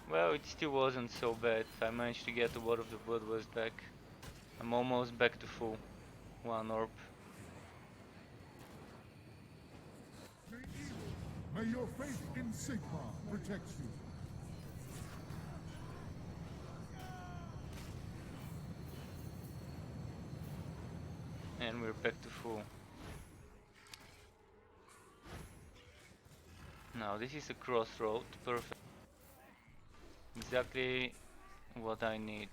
Well, it still wasn't so bad. I managed to get a lot of the bloodlust back. I'm almost back to full. 1 orb. May your faith in Sigma protect you. And we're back to full. Now this is a crossroad, perfect. Exactly what I need.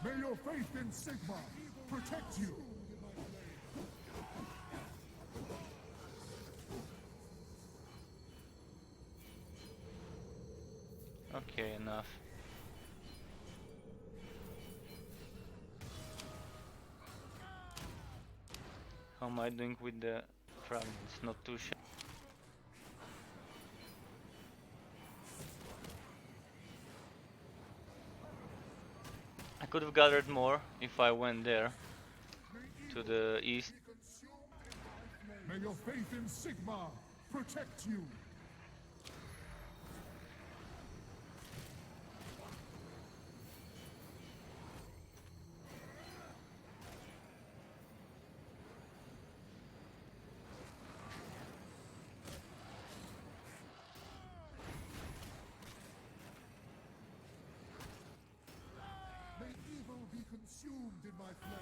May your faith in Sigma protect you. Okay, enough. How am I doing with the fragments? Not too sure. I could have gathered more if I went there to the east. May your faith in Sigma protect you. May evil be consumed in my flames.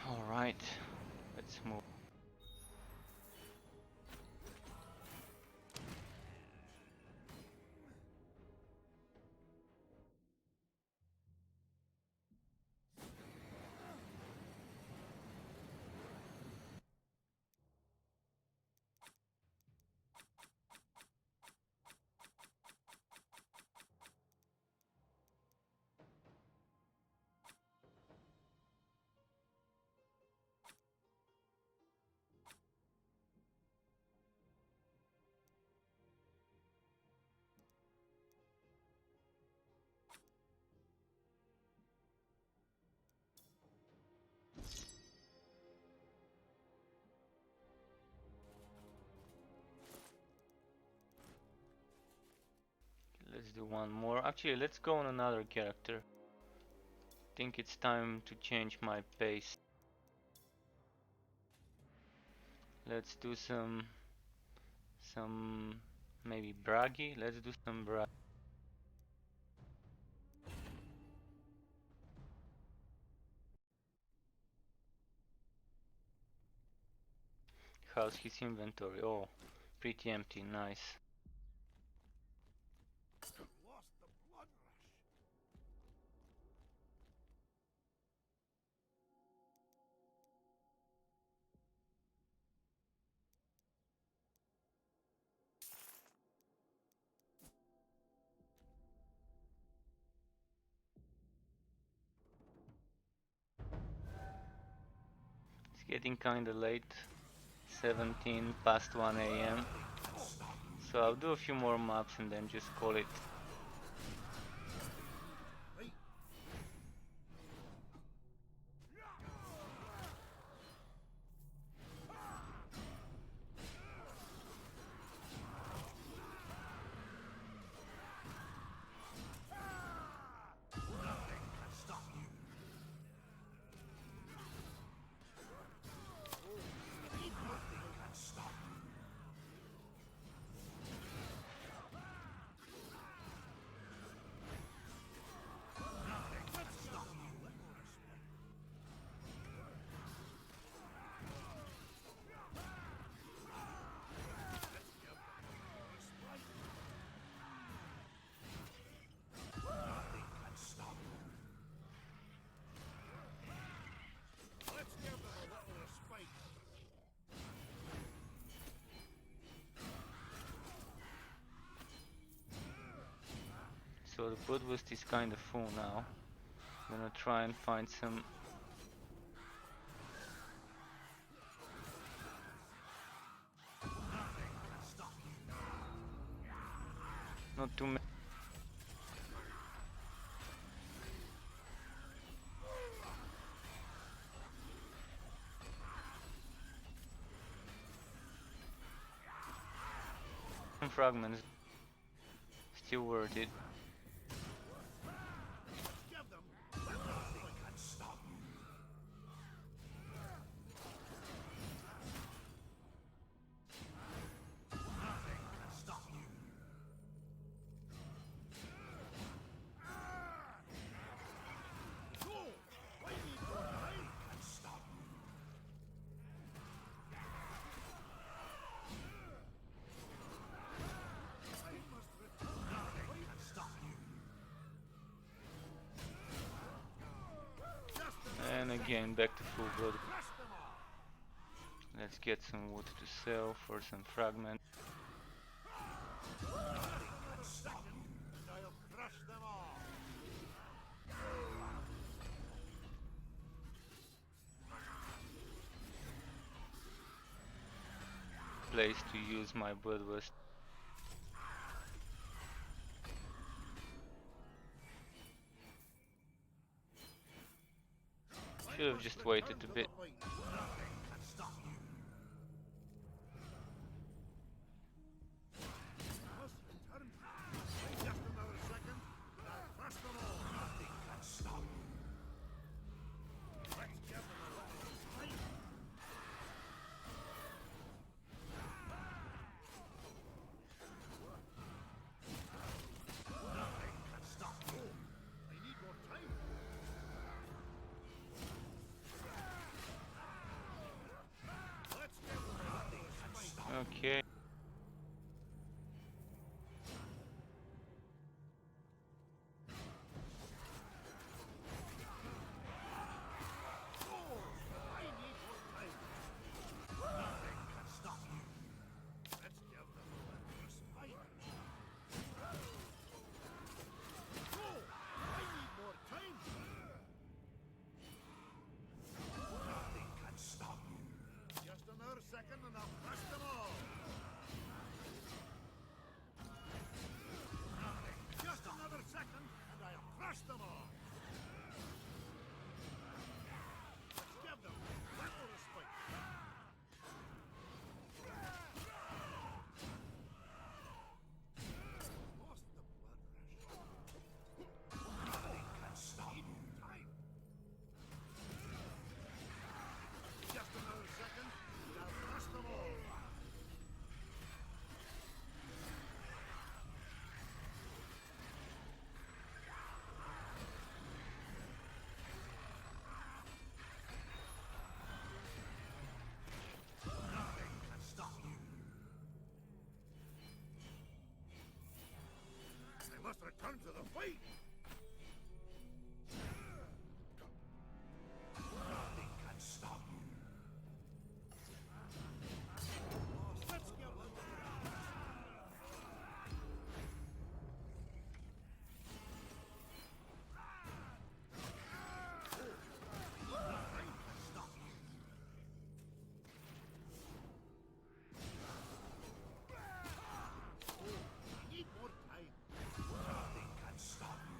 Alright, let's move. Let's do one more. Actually, let's go on another character. Think it's time to change my pace. Let's do some Some maybe bragi. Let's do some bragi. How's his inventory? Oh, pretty empty. Nice. It's getting kinda late. 17 past 1 a.m. So I'll do a few more maps and then just call it. So the bloodlust is kinda full now. I'm gonna try and find some. Not too many. Fragments. Still worth it. And again, back to full blood. Let's get some wood to sell for some fragments. Place to use my bloodlust. Should have just waited a bit. return to the fight! Nothing can stop you. Let's get one. Nothing can stop you. I need more time. Nothing can stop you.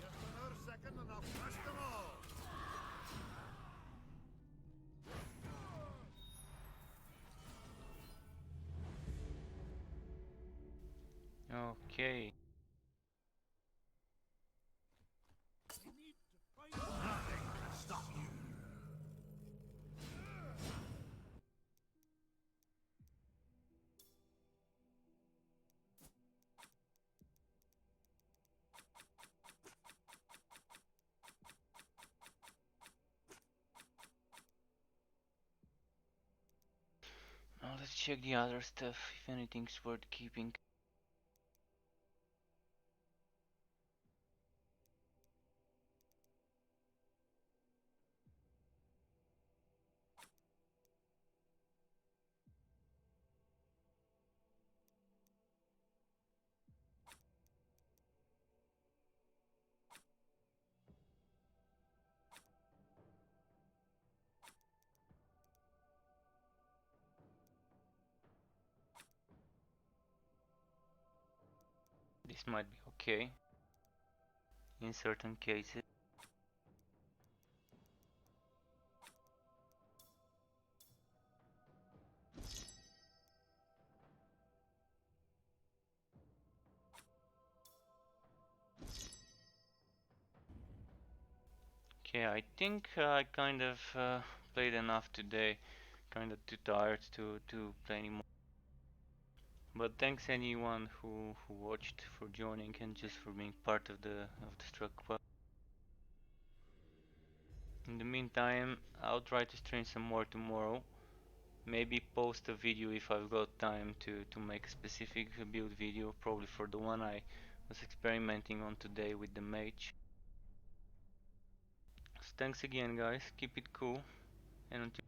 Just another second and I'll crush them all. Okay. You need to fight. Nothing can stop you. Now let's check the other stuff, if anything's worth keeping. This might be okay in certain cases. Okay, I think I kind of played enough today. Kind of too tired to play anymore. But thanks anyone who watched for joining and just for being part of the Struck Club. In the meantime, I'll try to stream some more tomorrow. Maybe post a video if I've got time to make a specific build video, probably for the one I was experimenting on today with the mage. So thanks again guys, keep it cool, and until